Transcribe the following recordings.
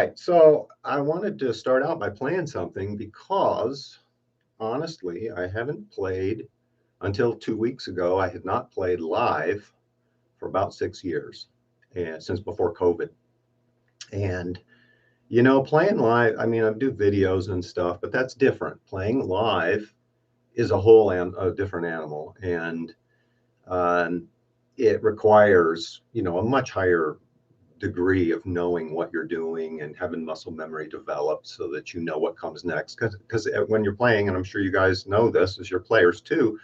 Right, so I wanted to start out by playing something because honestly, I haven't played until 2 weeks ago. I had not played live for about 6 years, and since before COVID. And playing live, I mean, I do videos and stuff, but that's different. Playing live is a different animal, and it requires, a much higher degree of knowing what you're doing and having muscle memory developed so that you know what comes next. Because when you're playing, and I'm sure you guys know this as your players too,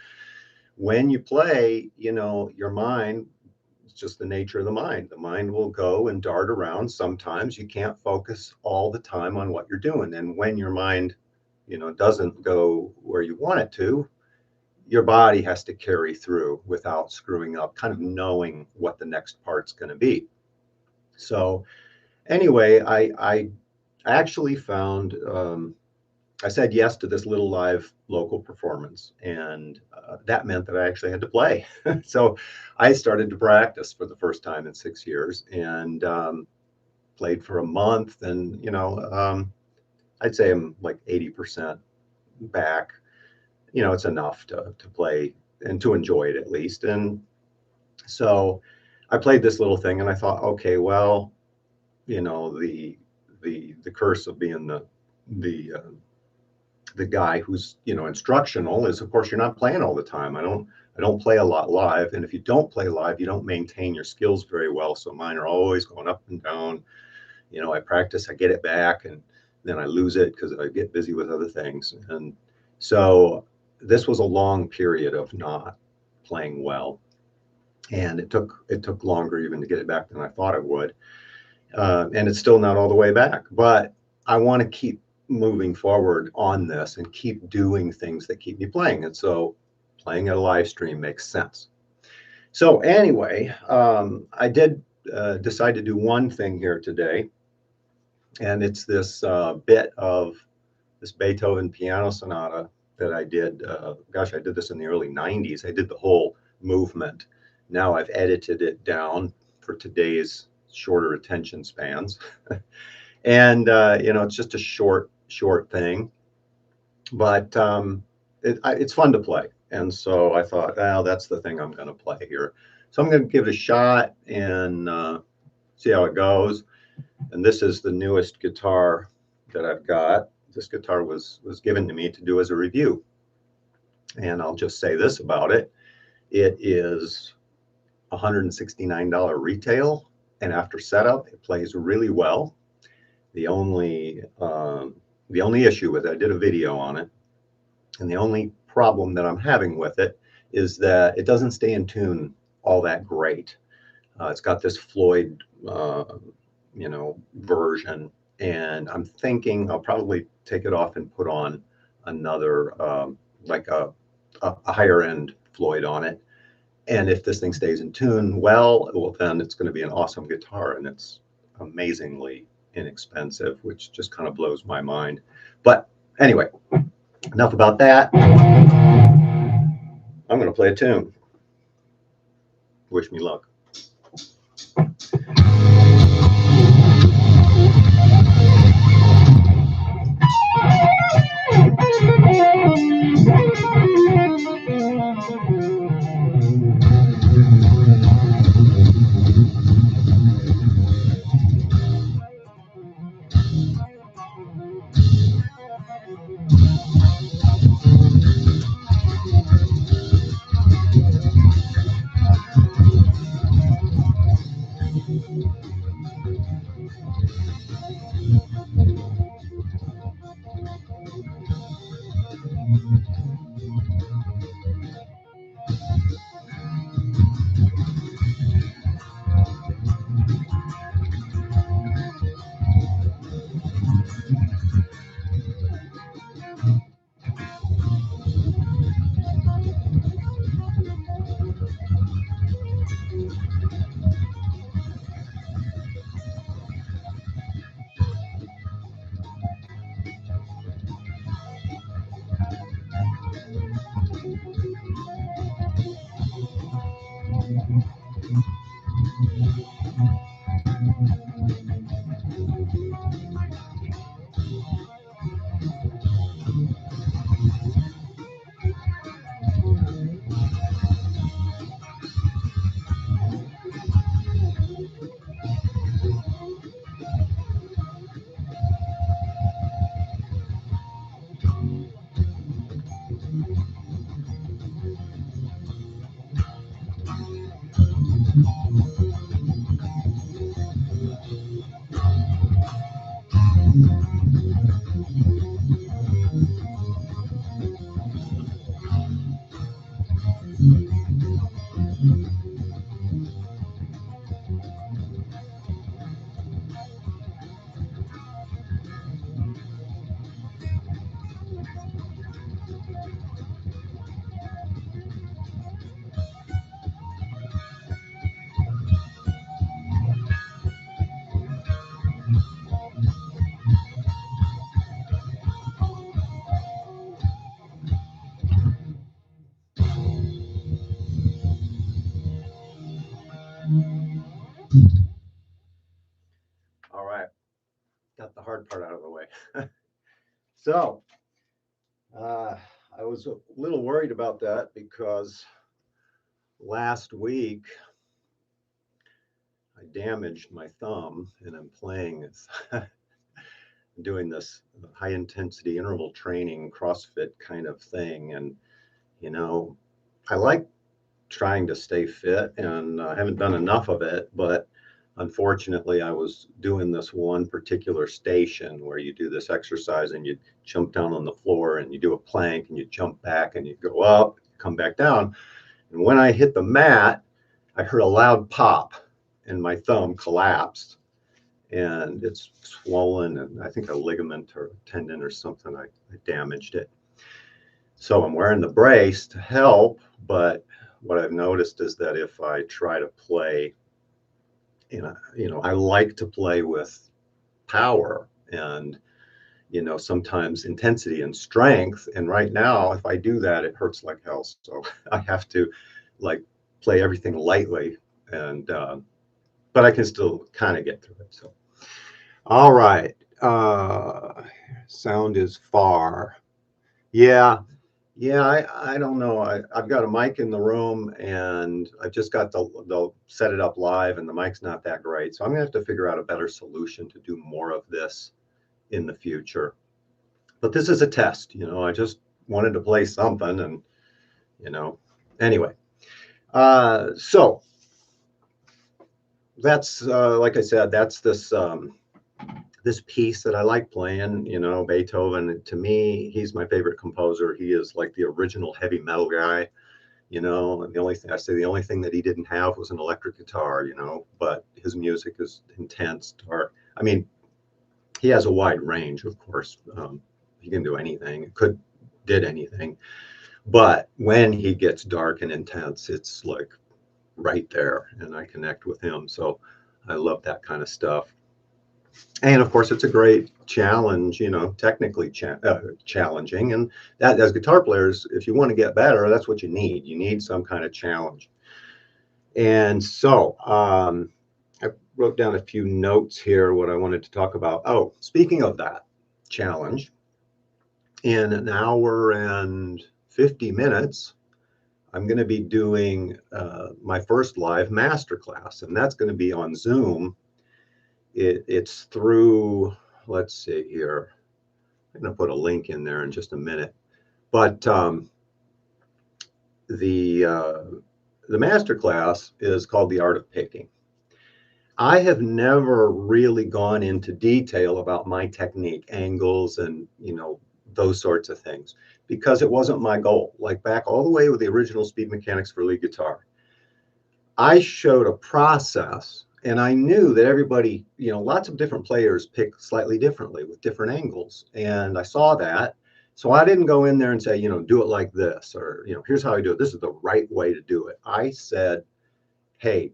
when you play, your mind, it's just the nature of the mind. The mind will go and dart around. Sometimes you can't focus all the time on what you're doing. And when your mind, doesn't go where you want it to, your body has to carry through without screwing up, kind of knowing what the next part's going to be. So anyway, I actually found, I said yes to this little live local performance, and that meant that I actually had to play. So I started to practice for the first time in 6 years, and played for a month, and I'd say I'm like 80% back. It's enough to play and to enjoy it at least. And so I played this little thing, and I thought, okay, well, the curse of being the guy who's instructional is, of course, you're not playing all the time. I don't play a lot live, and if you don't play live, you don't maintain your skills very well. So mine are always going up and down. I practice, I get it back, and then I lose it because I get busy with other things. And so this was a long period of not playing well. And it took longer even to get it back than I thought it would. And it's still not all the way back, but I want to keep moving forward on this and keep doing things that keep me playing. And so playing a live stream makes sense. So anyway, I did decide to do one thing here today, and it's this bit of this Beethoven piano sonata that I did. Gosh, I did this in the early 90s. I did the whole movement. Now I've edited it down for today's shorter attention spans. And, it's just a short thing, but it's fun to play. And so I thought, well, that's the thing I'm going to play here. So I'm going to give it a shot and see how it goes. And this is the newest guitar that I've got. This guitar was given to me to do as a review. And I'll just say this about it. It is $169 retail, and after setup, it plays really well. The only issue with it, I did a video on it, and the only problem that I'm having with it is that it doesn't stay in tune all that great. It's got this Floyd, version, and I'm thinking I'll probably take it off and put on another, like a higher end Floyd on it. And if this thing stays in tune, well, then it's going to be an awesome guitar, and it's amazingly inexpensive, which just kind of blows my mind. But anyway, enough about that. I'm going to play a tune. Wish me luck. got the hard part out of the way. So I was a little worried about that because last week I damaged my thumb, and I'm playing doing this high intensity interval training CrossFit kind of thing. And you know, I like trying to stay fit, and I haven't done enough of it, but unfortunately I was doing this one particular station where you do this exercise and you jump down on the floor and you do a plank and you jump back and you go up, come back down. And when I hit the mat, I heard a loud pop and my thumb collapsed, and it's swollen, and I think a ligament or a tendon or something, I damaged it. So I'm wearing the brace to help, but what I've noticed is that if I try to play, I like to play with power and, sometimes intensity and strength. And right now, if I do that, it hurts like hell. So I have to like play everything lightly, and, but I can still kind of get through it. So, all right. Sound is far. Yeah. Yeah, I don't know. I've got a mic in the room, and I've just got the set it up live, and the mic's not that great. So I'm gonna have to figure out a better solution to do more of this in the future. But this is a test, I just wanted to play something, and anyway. So that's like I said, that's this piece that I like playing, Beethoven. To me, he's my favorite composer. He is like the original heavy metal guy, and the only thing that he didn't have was an electric guitar, but his music is intense, dark. I mean, he has a wide range, of course. He can do anything, did anything. But when he gets dark and intense, it's like right there, and I connect with him. So I love that kind of stuff. And of course, it's a great challenge, technically challenging. And that, as guitar players, if you want to get better, that's what you need. You need some kind of challenge. And so I wrote down a few notes here, what I wanted to talk about. Oh, speaking of that challenge, in an hour and 50 minutes, I'm going to be doing my first live masterclass, and that's going to be on Zoom. It's through, let's see here, I'm going to put a link in there in just a minute. But the masterclass is called The Art of Picking. I have never really gone into detail about my technique, angles, and those sorts of things, because it wasn't my goal. Like back all the way with the original Speed Mechanics for lead guitar, I showed a process. And I knew that everybody, lots of different players pick slightly differently with different angles. And I saw that. So I didn't go in there and say, do it like this, or, here's how I do it. This is the right way to do it. I said, hey,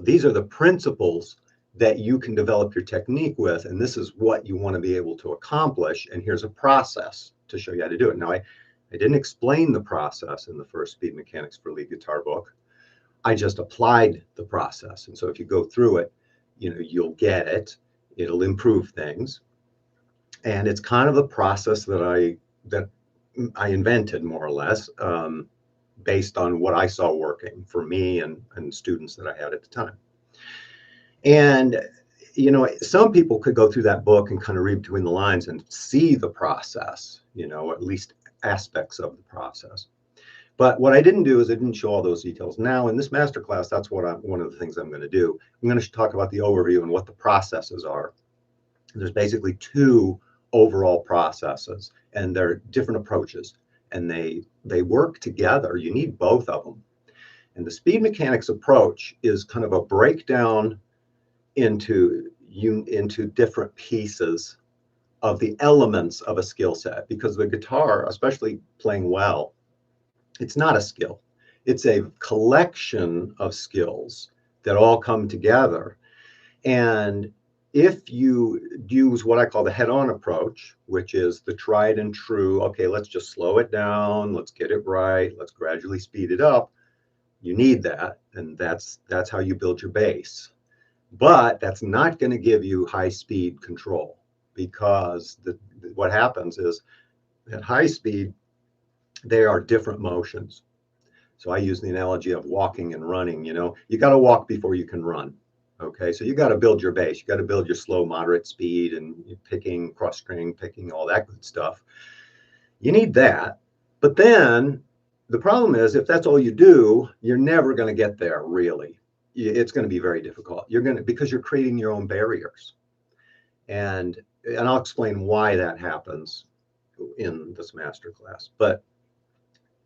these are the principles that you can develop your technique with. And this is what you want to be able to accomplish. And here's a process to show you how to do it. Now, I didn't explain the process in the first Speed Mechanics for lead guitar book. I just applied the process. And so if you go through it, you'll get it. It'll improve things. And it's kind of a process that I invented, more or less, based on what I saw working for me and students that I had at the time. And, some people could go through that book and kind of read between the lines and see the process, at least aspects of the process. But what I didn't do is I didn't show all those details. Now in this masterclass, that's one of the things I'm going to do. I'm going to talk about the overview and what the processes are. There's basically two overall processes, and they're different approaches, and they work together. You need both of them. And the Speed Mechanics approach is kind of a breakdown into different pieces of the elements of a skill set, because the guitar, especially playing well, it's not a skill. It's a collection of skills that all come together. And if you use what I call the head-on approach, which is the tried and true, okay, let's just slow it down, let's get it right, let's gradually speed it up, you need that. And that's how you build your base. But that's not going to give you high speed control, because what happens is at high speed, there are different motions. So I use the analogy of walking and running. You got to walk before you can run. Okay, so you got to build your base. You got to build your slow, moderate speed, and picking, cross training, picking, all that good stuff. You need that. But then the problem is, if that's all you do, you're never going to get there, really. It's going to be very difficult. Because you're creating your own barriers. And I'll explain why that happens in this masterclass. But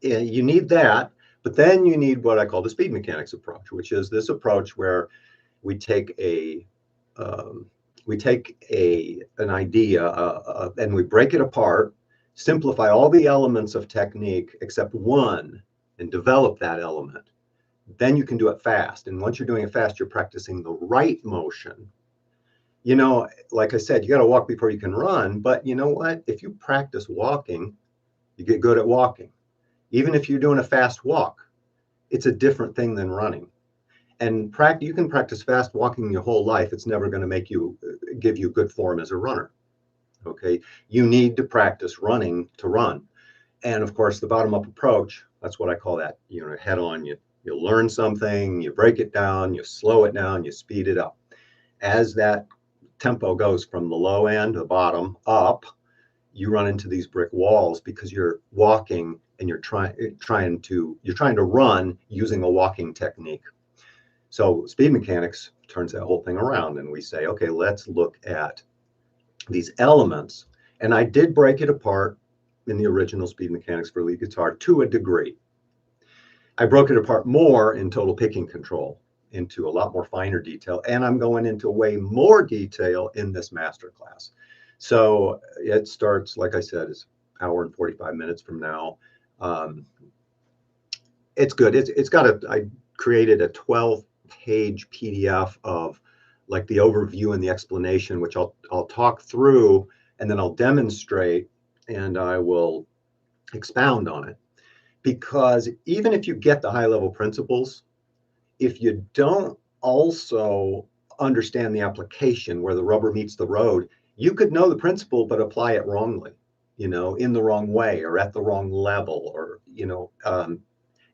you need that. But then you need what I call the speed mechanics approach, which is this approach where we take an idea and we break it apart, simplify all the elements of technique except one, and develop that element. Then you can do it fast. And once you're doing it fast, you're practicing the right motion. Like I said, you got to walk before you can run. But you know what? If you practice walking, you get good at walking. Even if you're doing a fast walk, it's a different thing than running. And you can practice fast walking your whole life. It's never going to give you good form as a runner. Okay, you need to practice running to run. And of course, the bottom-up approach, that's what I call that. Head on. You learn something, you break it down, you slow it down, you speed it up. As that tempo goes from the low end, the bottom, up, you run into these brick walls because you're walking and you're trying to run using a walking technique. So speed mechanics turns that whole thing around, and we say, okay, let's look at these elements. And I did break it apart in the original speed mechanics for lead guitar to a degree. I broke it apart more in total picking control into a lot more finer detail, and I'm going into way more detail in this masterclass. So it starts, like I said, is an hour and 45 minutes from now. It's good. I created a 12-page PDF of like the overview and the explanation, which I'll talk through, and then I'll demonstrate, and I will expound on it. Because even if you get the high-level principles, if you don't also understand the application where the rubber meets the road, you could know the principle but apply it wrongly, in the wrong way or at the wrong level, or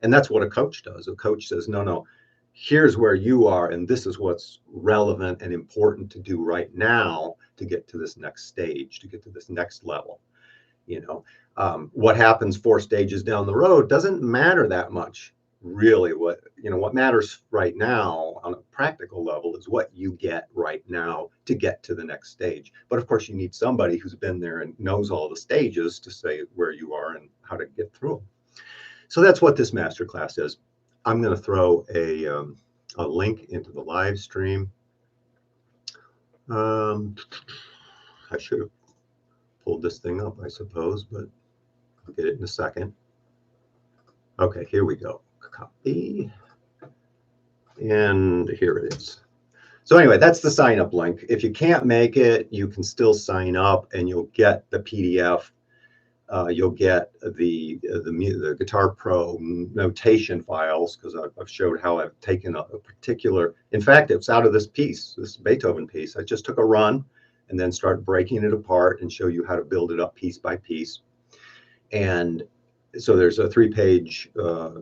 and that's what a coach does. A coach says, no, here's where you are, and this is what's relevant and important to do right now to get to this next stage, to get to this next level. What happens 4 stages down the road doesn't matter that much, really. What matters right now on a practical level is what you get right now to get to the next stage. But of course, you need somebody who's been there and knows all the stages to say where you are and how to get through them. So that's what this masterclass is. I'm going to throw a link into the live stream. I should have pulled this thing up, I suppose, but I'll get it in a second. Okay, here we go. Copy. And here it is. So anyway, that's the sign up link. If you can't make it, you can still sign up and you'll get the PDF. You'll get the Guitar Pro notation files, because I've showed how I've taken a particular, in fact, it's out of this piece, this Beethoven piece. I just took a run and then start breaking it apart and show you how to build it up piece by piece. And so there's a 3-page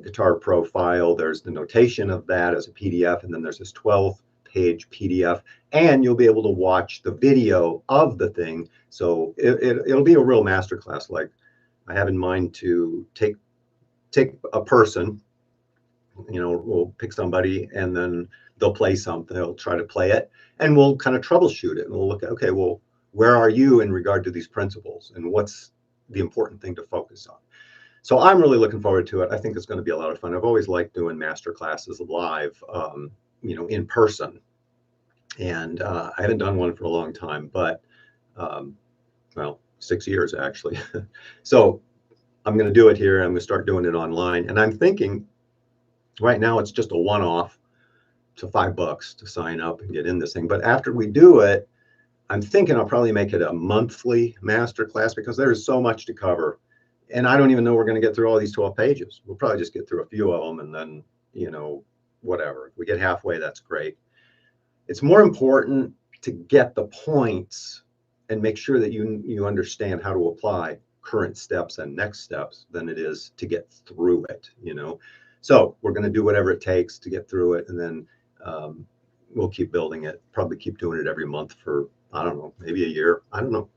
Guitar Pro file. There's the notation of that as a PDF, and then there's this 12-page PDF, and you'll be able to watch the video of the thing. So it'll be a real masterclass. Like, I have in mind to take a person, we'll pick somebody, and then they'll play something. They'll try to play it, and we'll kind of troubleshoot it, and we'll look at, okay, well, where are you in regard to these principles, and what's the important thing to focus on? So I'm really looking forward to it. I think it's going to be a lot of fun. I've always liked doing master classes live, in person, and I haven't done one for a long time, but well, 6 years actually. So I'm going to do it here. I'm going to start doing it online, and I'm thinking right now it's just a one-off. It's $5 to sign up and get in this thing. But after we do it, I'm thinking I'll probably make it a monthly master class, because there's so much to cover. And I don't even know we're going to get through all these 12 pages. We'll probably just get through a few of them, and then, whatever. If we get halfway, that's great. It's more important to get the points and make sure that you understand how to apply current steps and next steps than it is to get through it, you know. So we're going to do whatever it takes to get through it, and then we'll keep building it, probably keep doing it every month for, I don't know, maybe a year. I don't know.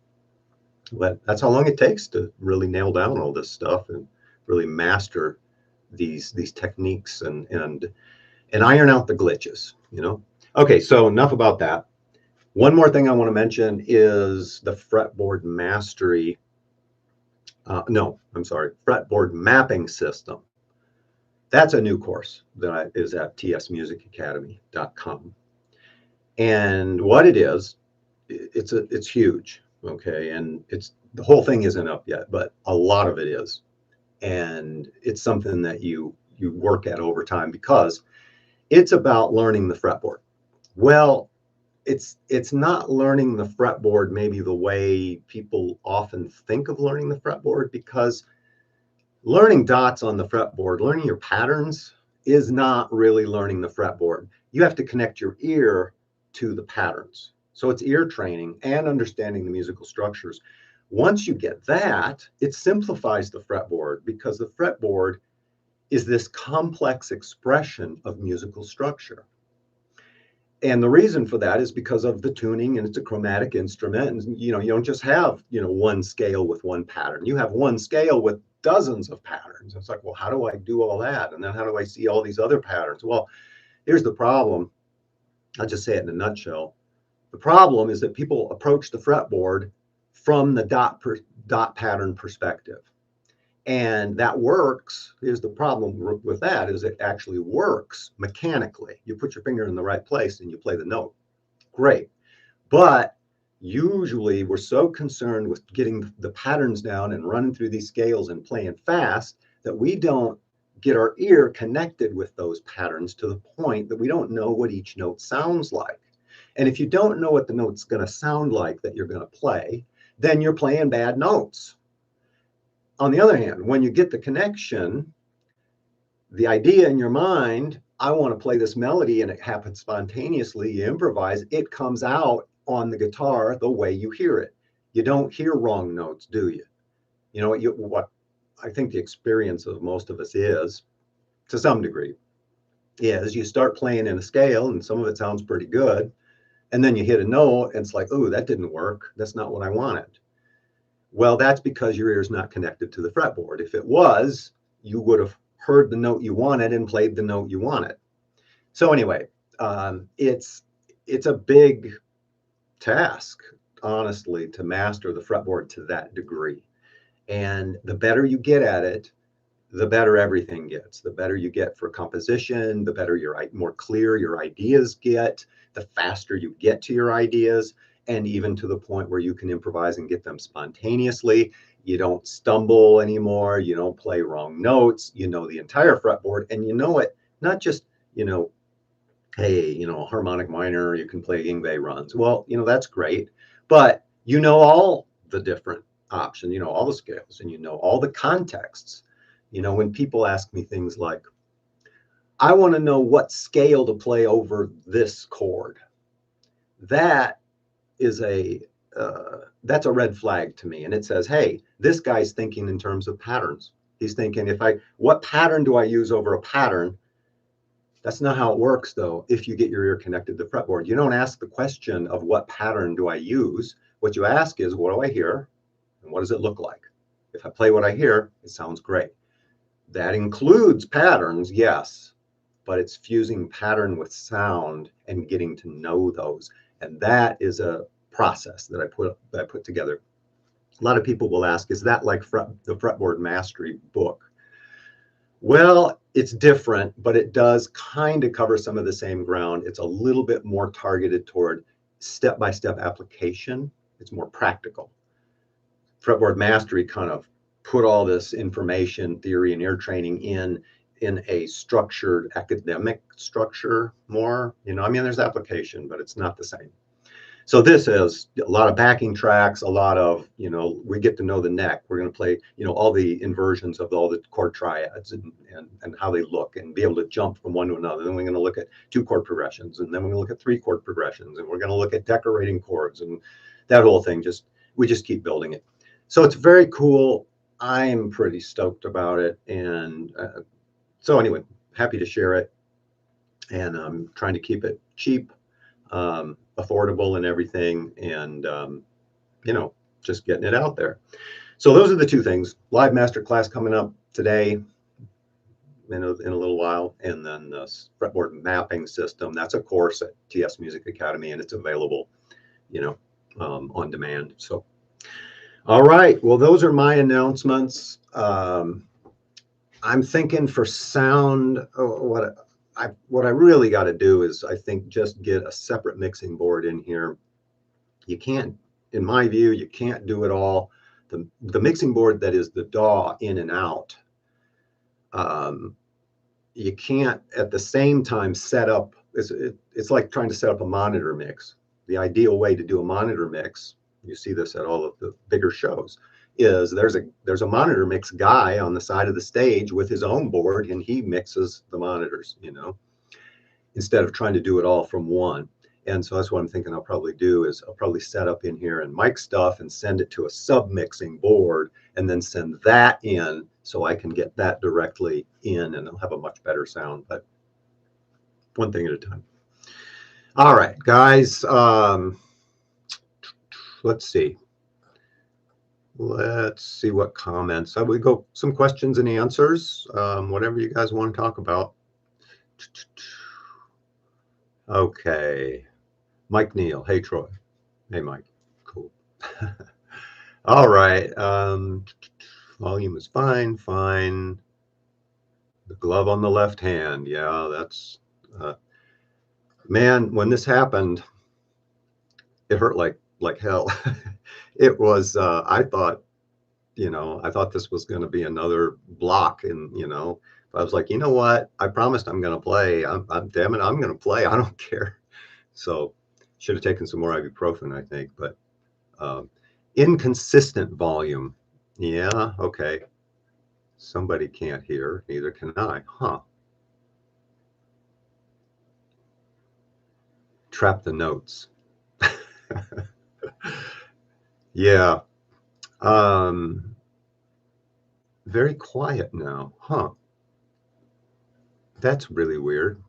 But that's how long it takes to really nail down all this stuff and really master these techniques and iron out the glitches, you know. Okay, so enough about that. One more thing I want to mention is the fretboard mastery. No, I'm sorry, fretboard mapping system. That's a new course that is at tsmusicacademy.com. And what it is, it's huge, okay? And the whole thing isn't up yet, but a lot of it is. And it's something that you work at over time because it's about learning the fretboard. Well, it's not learning the fretboard maybe the way people often think of learning the fretboard, because learning dots on the fretboard, learning your patterns, is not really learning the fretboard. You have to connect your ear to the patterns. So it's ear training and understanding the musical structures. Once you get that, it simplifies the fretboard, because the fretboard is this complex expression of musical structure. And the reason for that is because of the tuning, and it's a chromatic instrument. And, you know, you don't just have, you know, one scale with one pattern. You have one scale with dozens of patterns. It's like, well, how do I do all that? And then how do I see all these other patterns? Well, here's the problem. I'll just say it in a nutshell. The problem is that people approach the fretboard from the dot pattern perspective. And that works. Here's the problem with that, is it actually works mechanically. You put your finger in the right place and you play the note. Great. But usually we're so concerned with getting the patterns down and running through these scales and playing fast that we don't get our ear connected with those patterns to the point that we don't know what each note sounds like. And if you don't know what the note's going to sound like that you're going to play, then you're playing bad notes. On the other hand, when you get the connection, the idea in your mind, I want to play this melody, and it happens spontaneously, you improvise, it comes out on the guitar the way you hear it. You don't hear wrong notes, do you? You know, what I think the experience of most of us is, to some degree, is you start playing in a scale and some of it sounds pretty good, and then you hit a note and it's like, oh, that didn't work. That's not what I wanted. Well, that's because your ear is not connected to the fretboard. If it was, you would have heard the note you wanted and played the note you wanted. So anyway, it's a big task, honestly, to master the fretboard to that degree. And the better you get at it, the better everything gets. The better you get for composition, the better more clear your ideas get, the faster you get to your ideas, and even to the point where you can improvise and get them spontaneously. You don't stumble anymore. You don't play wrong notes. You know the entire fretboard, and you know it, not just, you know, hey, you know, harmonic minor, you can play Yngwie runs. Well, you know, that's great, but you know all the different options, you know, all the scales, and you know all the contexts. You know, when people ask me things like, I want to know what scale to play over this chord, that is that's a red flag to me. And it says, hey, this guy's thinking in terms of patterns. He's thinking, what pattern do I use over a pattern? That's not how it works, though, if you get your ear connected to the fretboard. You don't ask the question of what pattern do I use. What you ask is, what do I hear? And what does it look like? If I play what I hear, it sounds great. That includes patterns, yes, but it's fusing pattern with sound and getting to know those. And that is a process that I put together. A lot of people will ask, is that like the Fretboard Mastery book? Well, it's different, but it does kind of cover some of the same ground. It's a little bit more targeted toward step-by-step application. It's more practical. Fretboard Mastery kind of put all this information, theory, and ear training in a structured academic structure more. You know, I mean, there's application, but it's not the same. So this is a lot of backing tracks, a lot of, we get to know the neck. We're going to play, all the inversions of all the chord triads and how they look and be able to jump from one to another. Then we're going to look at 2 chord progressions, and then we're going to look at 3 chord progressions, and we're going to look at decorating chords, and that whole thing. We just keep building it. So it's very cool. I'm pretty stoked about it. And so anyway, happy to share it. And I'm trying to keep it cheap, affordable and everything, and just getting it out there. So those are the 2 things. Live masterclass coming up today in a little while, and then the fretboard mapping system. That's a course at TS Music Academy, and it's available on demand. So all right, well, those are my announcements. I'm thinking for sound, what I really got to do is, I think, just get a separate mixing board in here. You can't, in my view, you can't do it all. The mixing board that is the DAW in and out, you can't at the same time set up, it's like trying to set up a monitor mix. The ideal way to do a monitor mix, you see this at all of the bigger shows, is there's a monitor mix guy on the side of the stage with his own board, and he mixes the monitors, instead of trying to do it all from one. And so that's what I'm thinking I'll probably do, is I'll probably set up in here and mic stuff and send it to a sub-mixing board, and then send that in so I can get that directly in, and I'll have a much better sound. But one thing at a time. All right, guys. Let's see. Let's see what comments. We go some questions and answers, whatever you guys want to talk about. Okay. Mike Neal. Hey, Troy. Hey, Mike. Cool. All right. Volume is fine. Fine. The glove on the left hand. Yeah, that's... man, when this happened, it hurt like hell. It was, I thought this was going to be another block, and, I was like, you know what? I promised I'm going to play. Damn it, I'm going to play. I don't care. So should have taken some more ibuprofen, I think, but inconsistent volume. Yeah. Okay. Somebody can't hear. Neither can I. Huh. Trap the notes. Yeah. Very quiet now. Huh. That's really weird.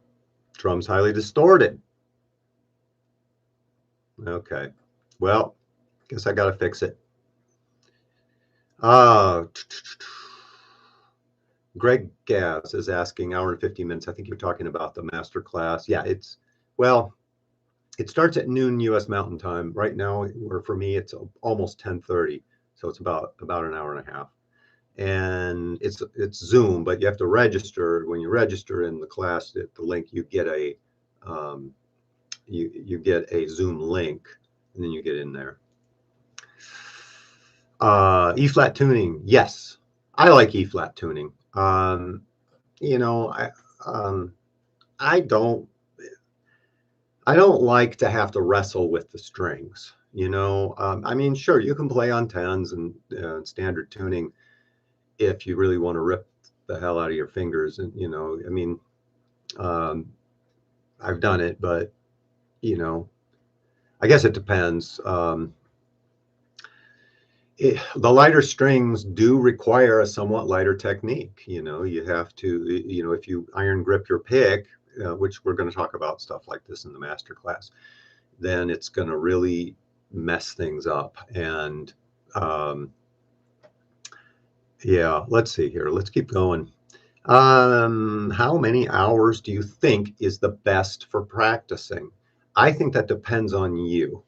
Drums highly distorted. Okay. Well, guess I got to fix it. Greg Gas is asking, hour and 50 minutes. I think you're talking about the master class. Yeah, it starts at noon U.S. Mountain Time. Right now, or for me, it's almost 10:30, so it's about an hour and a half. And it's Zoom, but you have to register. When you register in the class, the link, you get a you get a Zoom link, and then you get in there. E-flat tuning, yes, I like E-flat tuning. I don't like to have to wrestle with the strings. I mean, sure, you can play on 10s and standard tuning if you really want to rip the hell out of your fingers. And, I mean, I've done it, but, I guess it depends. The lighter strings do require a somewhat lighter technique. You have to, if you iron grip your pick, which we're going to talk about stuff like this in the master class, then it's going to really mess things up. And yeah, let's see here. Let's keep going. How many hours do you think is the best for practicing? I think that depends on you.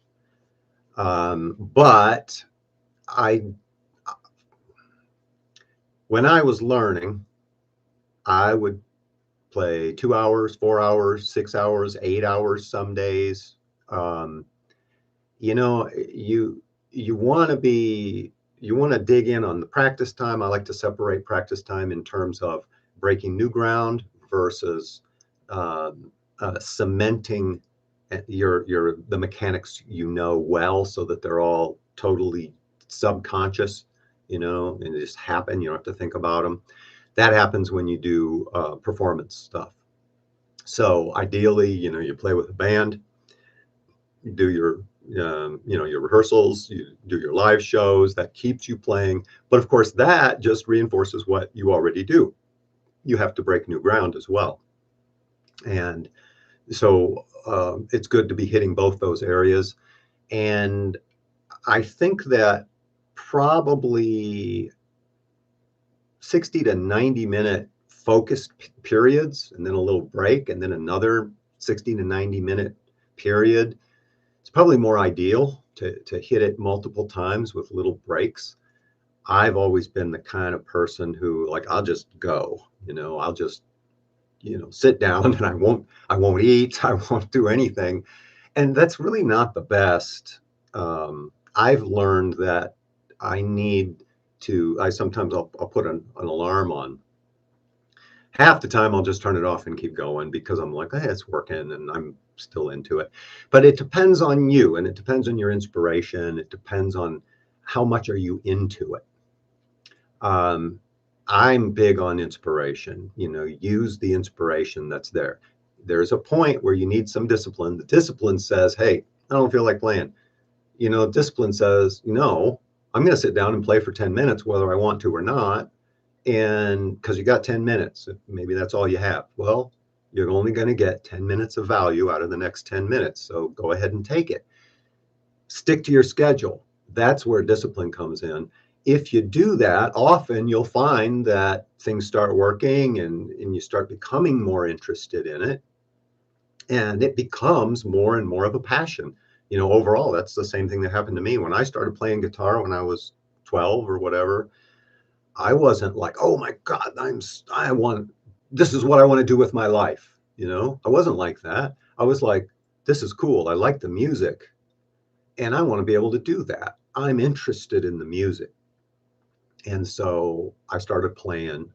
But when I was learning, I would play 2 hours, 4 hours, 6 hours, 8 hours some days. You want to dig in on the practice time. I like to separate practice time in terms of breaking new ground versus cementing the mechanics you know well, so that they're all totally subconscious, and they just happen. You don't have to think about them. That happens when you do performance stuff. So ideally, you play with a band, you do your your rehearsals, you do your live shows. That keeps you playing, but of course that just reinforces what you already do. You have to break new ground as well. And so it's good to be hitting both those areas. And I think that probably 60 to 90-minute focused periods, and then a little break, and then another 60 to 90-minute period. It's probably more ideal to hit it multiple times with little breaks. I've always been the kind of person who, like, I'll just go, I'll just, sit down, and I won't eat, I won't do anything. And that's really not the best. I've learned that I need to, sometimes I'll put an alarm on. Half the time I'll just turn it off and keep going, because I'm like, hey, it's working and I'm still into it. But it depends on you, and it depends on your inspiration. It depends on how much are you into it. I'm big on inspiration. Use the inspiration that's there. There's a point where you need some discipline. The discipline says, hey, I don't feel like playing. Discipline says, no, I'm going to sit down and play for 10 minutes, whether I want to or not. And because you got 10 minutes, maybe that's all you have. Well, you're only going to get 10 minutes of value out of the next 10 minutes. So go ahead and take it. Stick to your schedule. That's where discipline comes in. If you do that, often you'll find that things start working, and you start becoming more interested in it. And it becomes more and more of a passion. Overall, that's the same thing that happened to me when I started playing guitar when I was 12 or whatever. I wasn't like, oh my God, this is what I want to do with my life. I wasn't like that. I was like, this is cool. I like the music, and I want to be able to do that. I'm interested in the music. And so I started playing.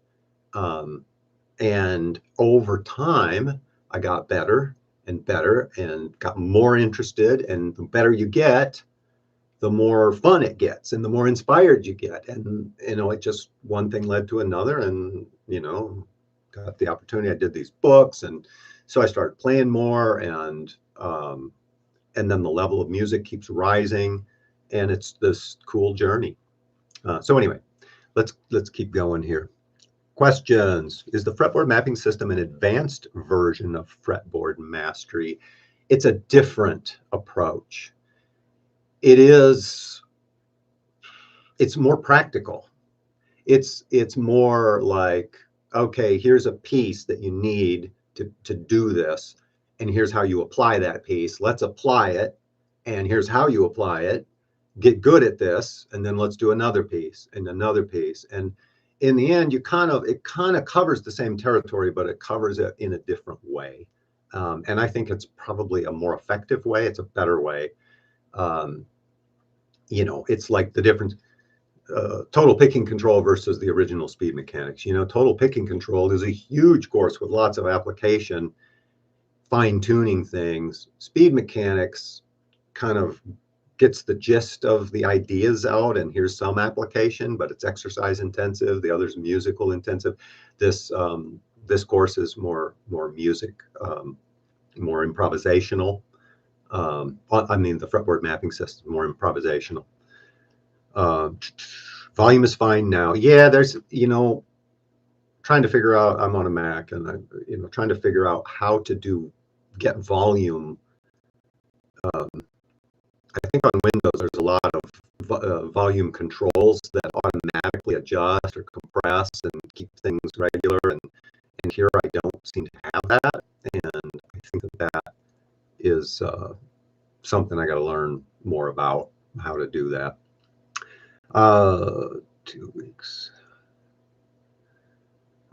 And over time, I got better and better and got more interested. And the better you get, the more fun it gets and the more inspired you get. And, it just, one thing led to another, and, got the opportunity. I did these books. And so I started playing more, and then the level of music keeps rising, and it's this cool journey. So anyway, let's keep going here. Questions. Is the fretboard mapping system an advanced version of fretboard mastery? It's a different approach. It's more practical. It's more like, okay, here's a piece that you need to do this, and here's how you apply that piece. Let's apply it, and here's how you apply it. Get good at this, and then let's do another piece and another piece. And in the end, it kind of covers the same territory, but it covers it in a different way. And I think it's probably a more effective way. It's a better way. It's like the difference, total picking control versus the original speed mechanics. Total picking control is a huge course with lots of application, fine-tuning things. Speed mechanics kind of gets the gist of the ideas out, and here's some application, but it's exercise intensive. The other's musical intensive. This course is more music, more improvisational. I mean, the fretboard mapping system is more improvisational. Volume is fine now. Yeah, there's, trying to figure out, I'm on a Mac, and I'm, trying to figure out how to get volume. I think on Windows, there's a lot of volume controls that automatically adjust or compress and keep things regular. And here I don't seem to have that. And I think that is something I got to learn more about, how to do that. 2 weeks.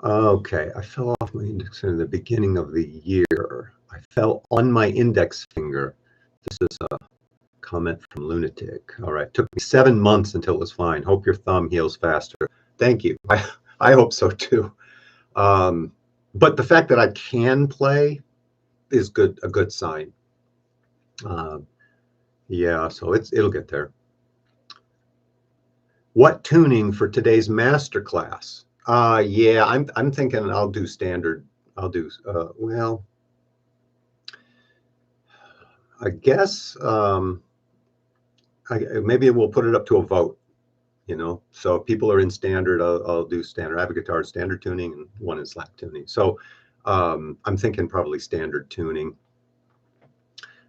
Okay, I fell off my index finger in the beginning of the year. I fell on my index finger. This is a comment from Lunatic. All right, took me 7 months until it was fine. Hope your thumb heals faster. Thank you. I hope so too. But the fact that I can play is a good sign. Yeah, so it'll get there. What tuning for today's master class? Yeah, I'm thinking I'll do standard. I'll do well, I guess maybe we'll put it up to a vote. So if people are in standard, I'll do standard. I have a guitar standard tuning and one in slack tuning. So I'm thinking probably standard tuning.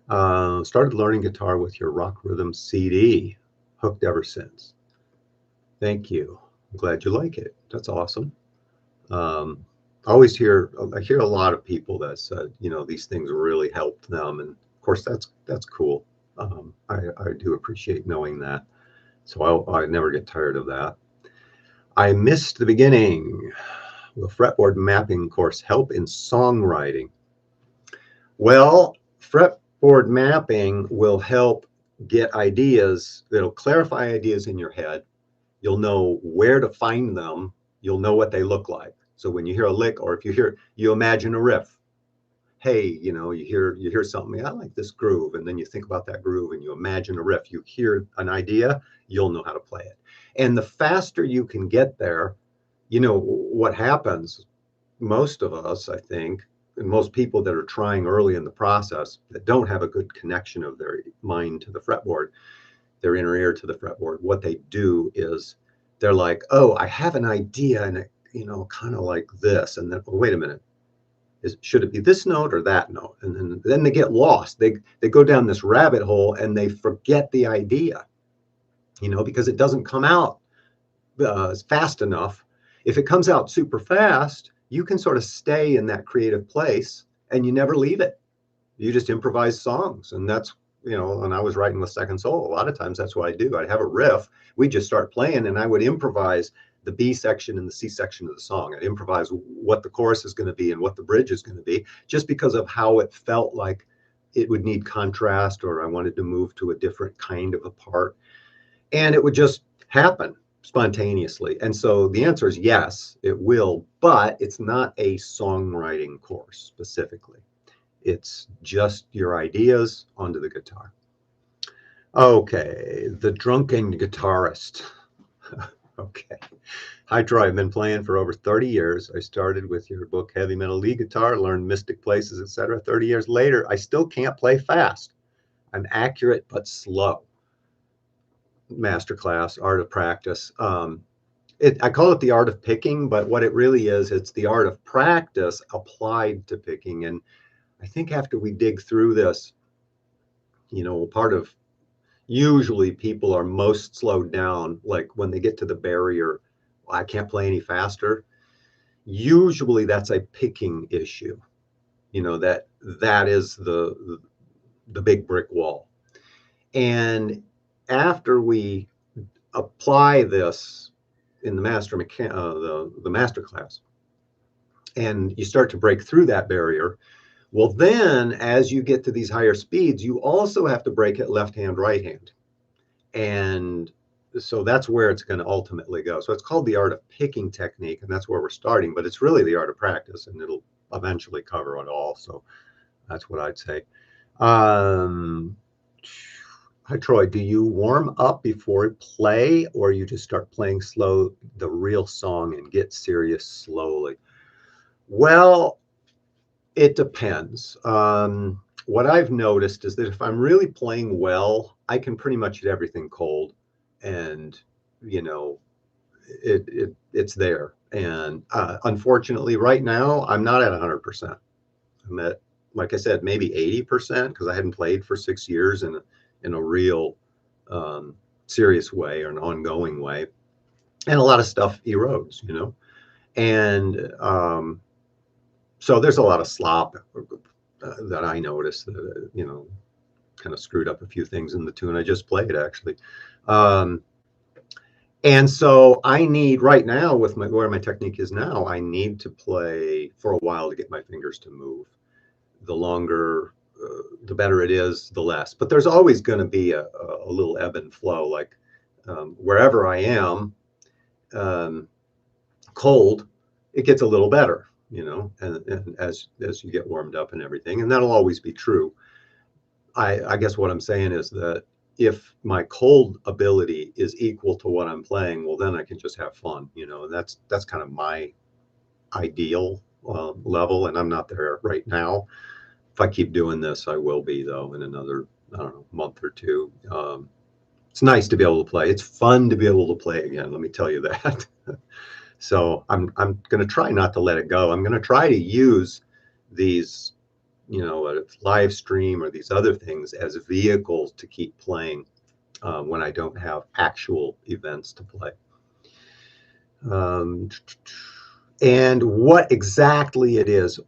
Started learning guitar with your Rock Rhythm CD. Hooked ever since. Thank you. I'm glad you like it. That's awesome. I hear a lot of people that said, these things really helped them, and of course that's cool. I do appreciate knowing that, so I never get tired of that. I missed the beginning. Will fretboard mapping course help in songwriting? Well, fretboard mapping will help get ideas. It'll clarify ideas in your head. You'll know where to find them. You'll know what they look like. So when you hear a lick, or if you imagine a riff. Hey, you hear something, I like this groove, and then you think about that groove and you imagine a riff. You hear an idea, you'll know how to play it. And the faster you can get there, what happens, most of us, I think, and most people that are trying early in the process that don't have a good connection of their mind to the fretboard, their inner ear to the fretboard, what they do is they're like, oh, I have an idea, and it, kind of like this, and then, oh, wait a minute, should it be this note or that note? And then they get lost. They go down this rabbit hole and they forget the idea, because it doesn't come out fast enough. If it comes out super fast, you can sort of stay in that creative place and you never leave it. You just improvise songs, and that's, when I was writing with Second Soul, a lot of times that's what I do. I'd have a riff, we'd just start playing, and I would improvise the B section and the C section of the song. I'd improvise what the chorus is going to be and what the bridge is going to be, just because of how it felt like it would need contrast, or I wanted to move to a different kind of a part. And it would just happen spontaneously. And so the answer is yes, it will, but it's not a songwriting course specifically. It's just your ideas onto the guitar. Okay, the drunken guitarist. Okay. Hi, Troy. I've been playing for over 30 years. I started with your book, Heavy Metal Lead Guitar, learned Mystic Places, etc. 30 years later, I still can't play fast. I'm accurate but slow. Masterclass, art of practice. I call it the art of picking, but what it really is, it's the art of practice applied to picking. And I think after we dig through this, part of usually people are most slowed down, like when they get to the barrier, I can't play any faster. Usually that's a picking issue, that is the big brick wall. And after we apply this in the the master class, and you start to break through that barrier, well, then as you get to these higher speeds, you also have to break it left hand, right hand. And so that's where it's going to ultimately go. So it's called the art of picking technique, and that's where we're starting, but it's really the art of practice, and it'll eventually cover it all. So that's what I'd say. Hi, Troy. Do you warm up before you play, or you just start playing slow, the real song, and get serious slowly? Well, it depends. What I've noticed is that if I'm really playing well, I can pretty much hit everything cold, and it's there. And unfortunately, right now, I'm not at 100%. I'm at, like I said, maybe 80%, because I hadn't played for 6 years in a real serious way, or an ongoing way, and a lot of stuff erodes, and so there's a lot of slop that I noticed that, kind of screwed up a few things in the tune I just played, actually. And so I need, right now, with where my technique is now, I need to play for a while to get my fingers to move. The longer, the better it is, the less. But there's always going to be a little ebb and flow, like wherever I am, cold, it gets a little better, and as you get warmed up and everything, and that'll always be true. I guess what I'm saying is that if my cold ability is equal to what I'm playing, well, then I can just have fun, you know, and that's kind of my ideal level, and I'm not there right now. If I keep doing this, I will be, though, in another, I don't know, month or two. It's nice to be able to play. It's fun to be able to play again, let me tell you that. So I'm going to try not to let it go. I'm going to try to use these, you know, live stream or these other things as vehicles to keep playing when I don't have actual events to play. And what exactly it is,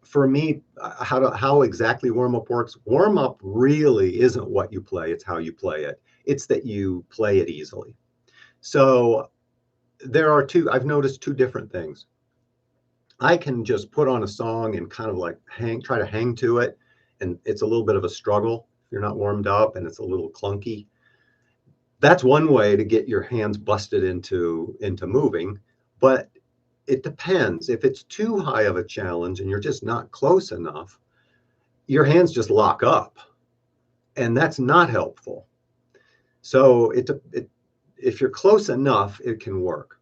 for me, how exactly warm-up works. Warm-up really isn't what you play, it's how you play it. It's that you play it easily. So I've noticed two different things. I can just put on a song and kind of like try to hang to it, and it's a little bit of a struggle if you're not warmed up and it's a little clunky. That's one way to get your hands busted into moving, but it depends. If it's too high of a challenge and you're just not close enough, your hands just lock up, and that's not helpful. So if you're close enough, it can work.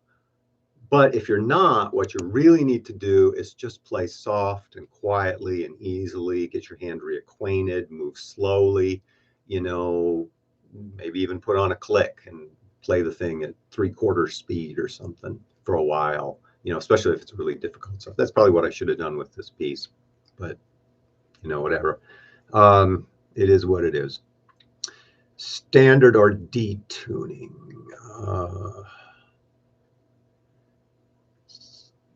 But if you're not, what you really need to do is just play soft and quietly and easily, get your hand reacquainted, move slowly, you know, maybe even put on a click and play the thing at 3/4 speed or something for a while, you know, especially if it's really difficult. So that's probably what I should have done with this piece, but you know, whatever. It is what it is. Standard or detuning?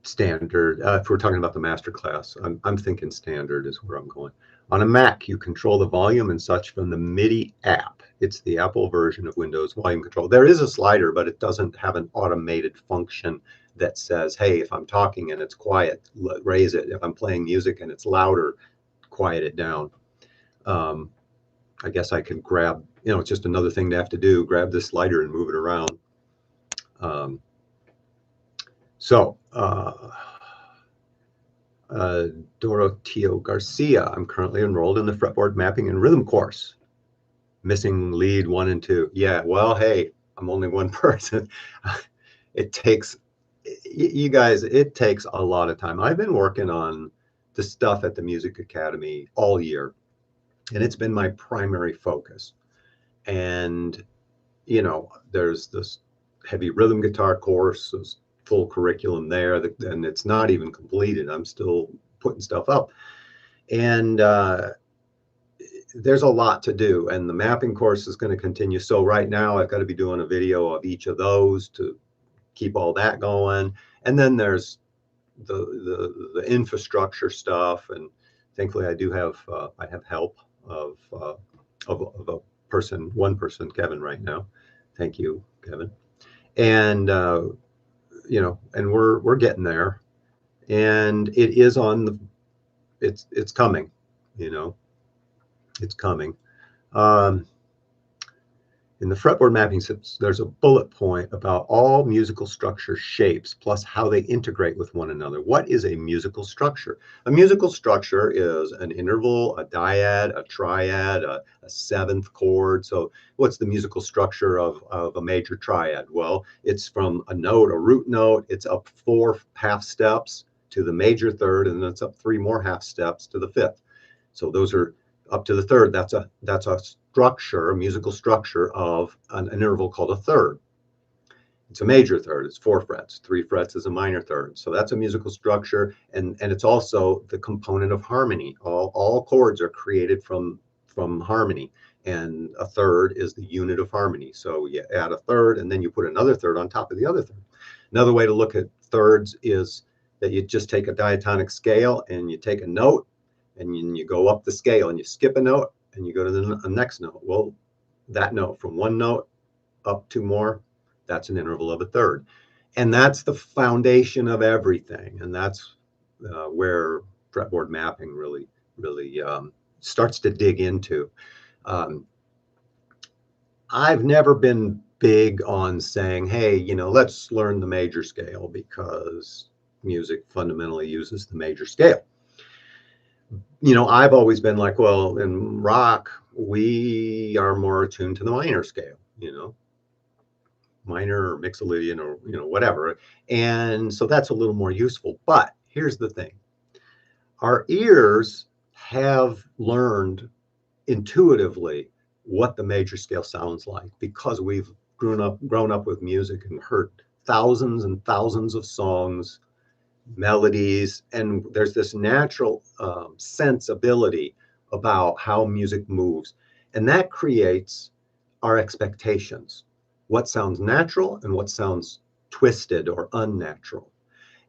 Standard. If we're talking about the master class, I'm thinking standard is where I'm going. On a Mac, you control the volume and such from the MIDI app. It's the Apple version of Windows volume control. There is a slider, but it doesn't have an automated function that says, hey, if I'm talking and it's quiet, raise it. If I'm playing music and it's louder, quiet it down. I guess I could grab, you know, it's just another thing to have to do, grab this slider and move it around. Doroteo Garcia, I'm currently enrolled in the fretboard mapping and rhythm course. Missing lead 1 and 2. Yeah, well, hey, I'm only one person. It takes, you guys, it takes a lot of time. I've been working on the stuff at the Music Academy all year, and it's been my primary focus. And, you know, there's this heavy rhythm guitar course, full curriculum there, and it's not even completed. I'm still putting stuff up, and there's a lot to do, and the mapping course is going to continue. So right now I've got to be doing a video of each of those to keep all that going, and then there's the infrastructure stuff, and thankfully I do have I have help of a person, one person, Kevin, right now. Thank you, Kevin. And you know, and we're getting there, and it is on the, it's coming, you know, it's coming. In the fretboard mapping systems, there's a bullet point about all musical structure shapes plus how they integrate with one another. What is a musical structure? A musical structure is an interval, a dyad, a triad, a seventh chord. So what's the musical structure of a major triad? Well, it's from a note, a root note, it's up 4 half steps to the major third, and then it's up 3 more half steps to the fifth. So those are up to the third. That's a structure, a musical structure of an interval called a third. It's a major third. It's 4 frets. 3 frets is a minor third. So that's a musical structure, and it's also the component of harmony. All chords are created from harmony, and a third is the unit of harmony. So you add a third, and then you put another third on top of the other third. Another way to look at thirds is that you just take a diatonic scale and you take a note, and you go up the scale, and you skip a note, and you go to the next note. Well, that note from one note up 2 more, that's an interval of a third. And that's the foundation of everything. And that's where fretboard mapping really starts to dig into. I've never been big on saying, hey, you know, let's learn the major scale, because music fundamentally uses the major scale. I've always been like, well, in rock, we are more attuned to the minor scale, minor or mixolydian or, whatever. And so that's a little more useful. But here's the thing. Our ears have learned intuitively what the major scale sounds like because we've grown up with music and heard thousands and thousands of songs, melodies, and there's this natural sensibility about how music moves, and that creates our expectations, what sounds natural and what sounds twisted or unnatural.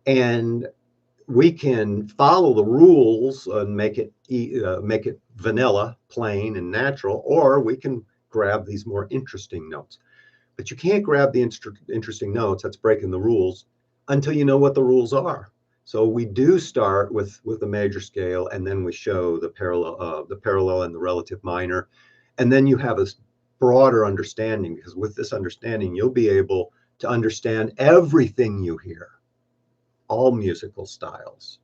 And we can follow the rules and make it vanilla, plain and natural, or we can grab these more interesting notes. But you can't grab the interesting notes, that's breaking the rules, until you know what the rules are. So we do start with the major scale, and then we show the parallel and the relative minor, and then you have a broader understanding, because with this understanding you'll be able to understand everything you hear, all musical styles,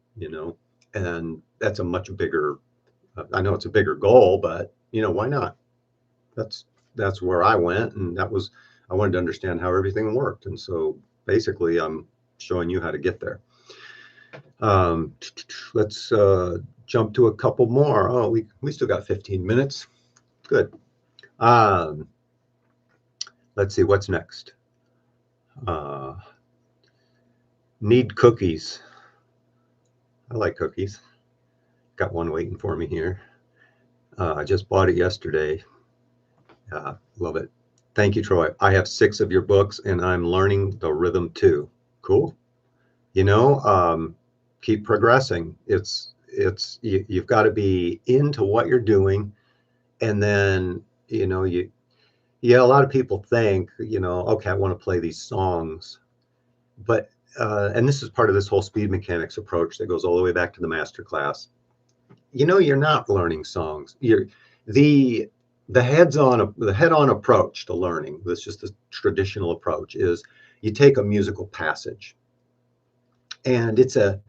and that's a much bigger, I know it's a bigger goal, but why not? That's where I went, and I wanted to understand how everything worked. And so basically I'm showing you how to get there. Let's jump to a couple more. Oh, we still got 15 minutes. Good. Let's see, what's next? Need cookies. I like cookies. Got one waiting for me here. I just bought it yesterday. Love it. Thank you, Troy. I have 6 of your books and I'm learning the rhythm too. Cool. Keep progressing. You've got to be into what you're doing. And then, a lot of people think, okay, I want to play these songs, but, and this is part of this whole speed mechanics approach that goes all the way back to the master class. You're not learning songs. The head-on approach to learning, that's just the traditional approach, is you take a musical passage and it's a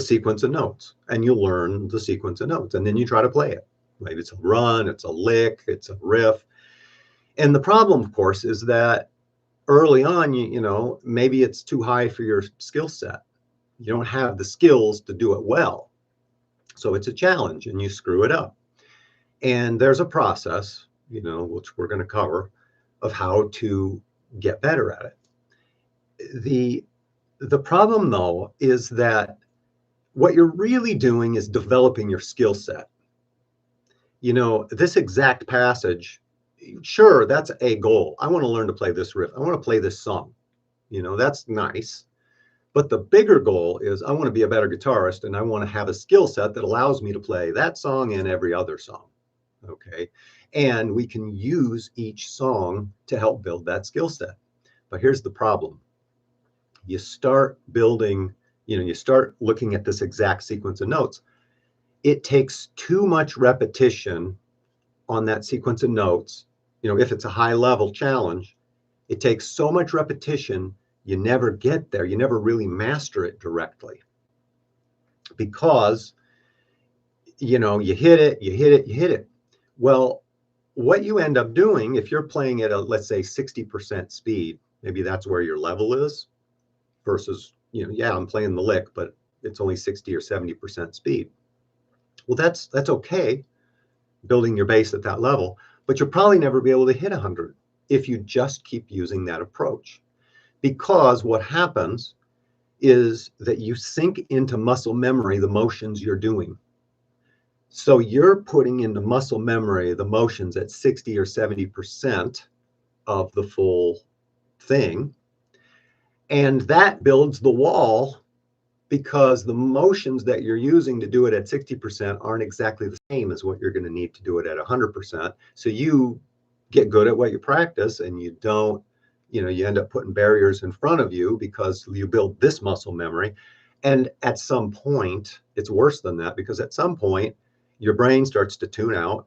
sequence of notes, and you learn the sequence of notes, and then you try to play it. Maybe it's a run, it's a lick, it's a riff. And the problem, of course, is that early on, maybe it's too high for your skill set. You don't have the skills to do it well. So it's a challenge and you screw it up. And there's a process, which we're going to cover, of how to get better at it. The problem, though, is that what you're really doing is developing your skill set. This exact passage, sure, that's a goal. I want to learn to play this riff. I want to play this song. That's nice. But the bigger goal is I want to be a better guitarist, and I want to have a skill set that allows me to play that song and every other song. Okay. And we can use each song to help build that skill set. But here's the problem. You start building, you start looking at this exact sequence of notes. It takes too much repetition on that sequence of notes. If it's a high level challenge, it takes so much repetition, you never get there. You never really master it directly, because, you hit it, you hit it, you hit it. Well, what you end up doing, if you're playing at let's say 60% speed, maybe that's where your level is, versus, yeah, I'm playing the lick, but it's only 60 or 70% speed. Well, that's okay, building your bass at that level, but you'll probably never be able to hit 100 if you just keep using that approach. Because what happens is that you sink into muscle memory the motions you're doing. So you're putting into muscle memory the motions at 60 or 70% of the full thing. And that builds the wall, because the motions that you're using to do it at 60% aren't exactly the same as what you're going to need to do it at 100%. So you get good at what you practice, and you don't, you end up putting barriers in front of you because you build this muscle memory. And at some point, it's worse than that, because at some point, your brain starts to tune out.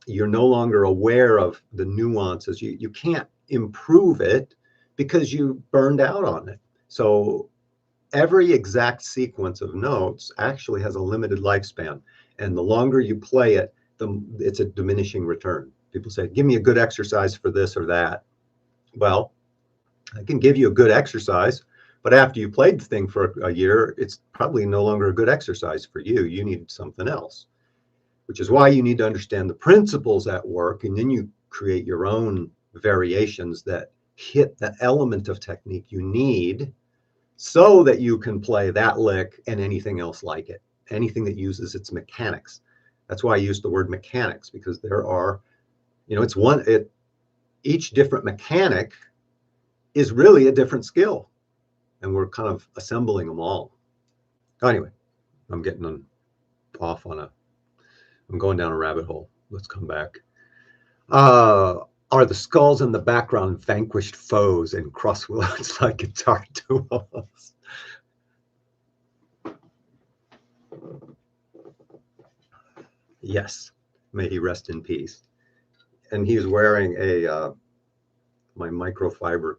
You're no longer aware of the nuances. You can't improve it because you burned out on it. So every exact sequence of notes actually has a limited lifespan. And the longer you play it, it's a diminishing return. People say, give me a good exercise for this or that. Well, I can give you a good exercise, but after you played the thing for a year, it's probably no longer a good exercise for you. You need something else, which is why you need to understand the principles at work, and then you create your own variations that hit the element of technique you need so that you can play that lick and anything else like it, anything that uses its mechanics. That's why I use the word mechanics, because there are, each different mechanic is really a different skill, and we're kind of assembling them all. Anyway, I'm getting off on I'm going down a rabbit hole. Let's come back. Are the skulls in the background vanquished foes in crosswords like guitar duos? Yes, may he rest in peace. And he's wearing my microfiber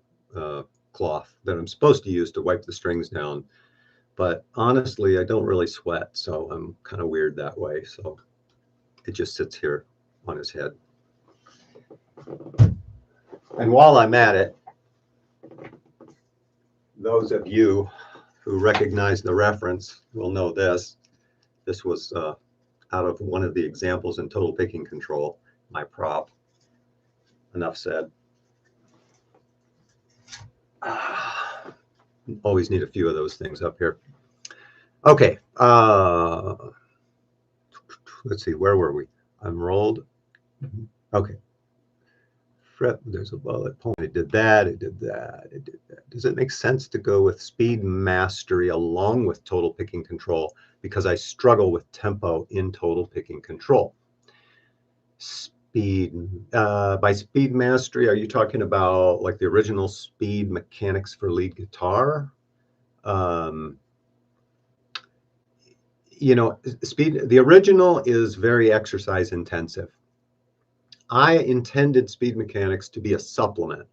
cloth that I'm supposed to use to wipe the strings down. But honestly, I don't really sweat, so I'm kind of weird that way. So it just sits here on his head. And while I'm at it, those of you who recognize the reference will know this. This was out of one of the examples in Total Picking Control, my prop. Enough said. Always need a few of those things up here. Okay. Let's see, where were we? I'm rolled. Okay. Fret, there's a bullet point. It did that, it did that, it did that. Does it make sense to go with speed mastery along with total picking control? Because I struggle with tempo in total picking control. Speed, by speed mastery, are you talking about like the original speed mechanics for lead guitar? You know, the original is very exercise intensive. I intended speed mechanics to be a supplement,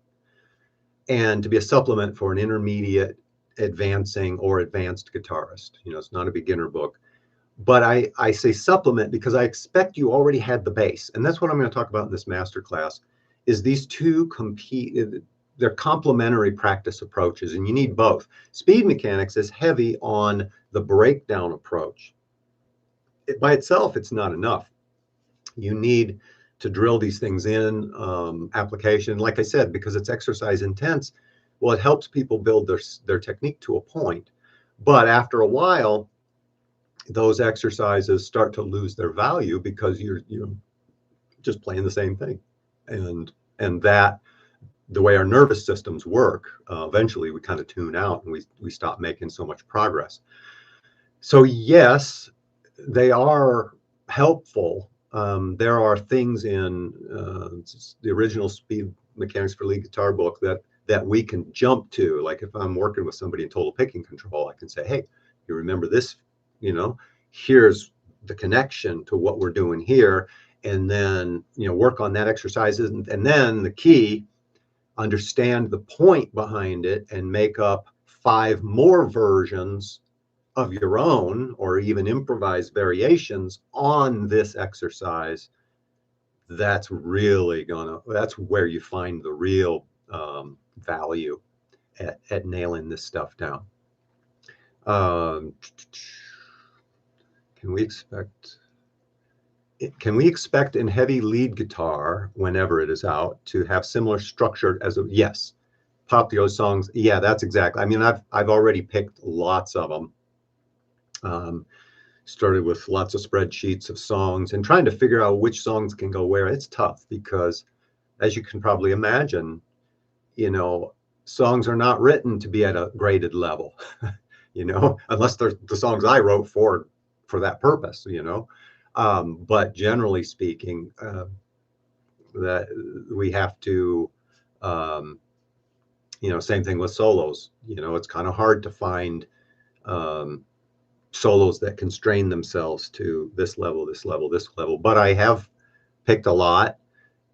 and to be a supplement for an intermediate, advancing, or advanced guitarist. You know, it's not a beginner book. But I say supplement because I expect you already had the base. And that's what I'm going to talk about in this masterclass, is these two they're complementary practice approaches, and you need both. Speed mechanics is heavy on the breakdown approach. By itself, it's not enough. You need to drill these things in application. Like I said, because it's exercise intense, well, it helps people build their technique to a point. But after a while, those exercises start to lose their value because you're just playing the same thing. And that, the way our nervous systems work, eventually we kind of tune out and we stop making so much progress. So yes, they are helpful. There are things in the original Speed Mechanics for Lead Guitar book that we can jump to. Like if I'm working with somebody in Total Picking Control, I can say, hey, you remember this? You know, here's the connection to what we're doing here, and then work on that exercise. And then the key, understand the point behind it and make up 5 more versions of your own, or even improvised variations on this exercise. That's where you find the real value at nailing this stuff down. Can we expect in heavy lead guitar, whenever it is out, to have similar structure as yes, popular songs? Yeah, that's exactly. I mean, I've already picked lots of them. Started with lots of spreadsheets of songs and trying to figure out which songs can go where. It's tough because, as you can probably imagine, songs are not written to be at a graded level, unless they're the songs I wrote for that purpose, but generally speaking, that we have to, same thing with solos. It's kind of hard to find solos that constrain themselves to this level, this level, this level. But I have picked a lot,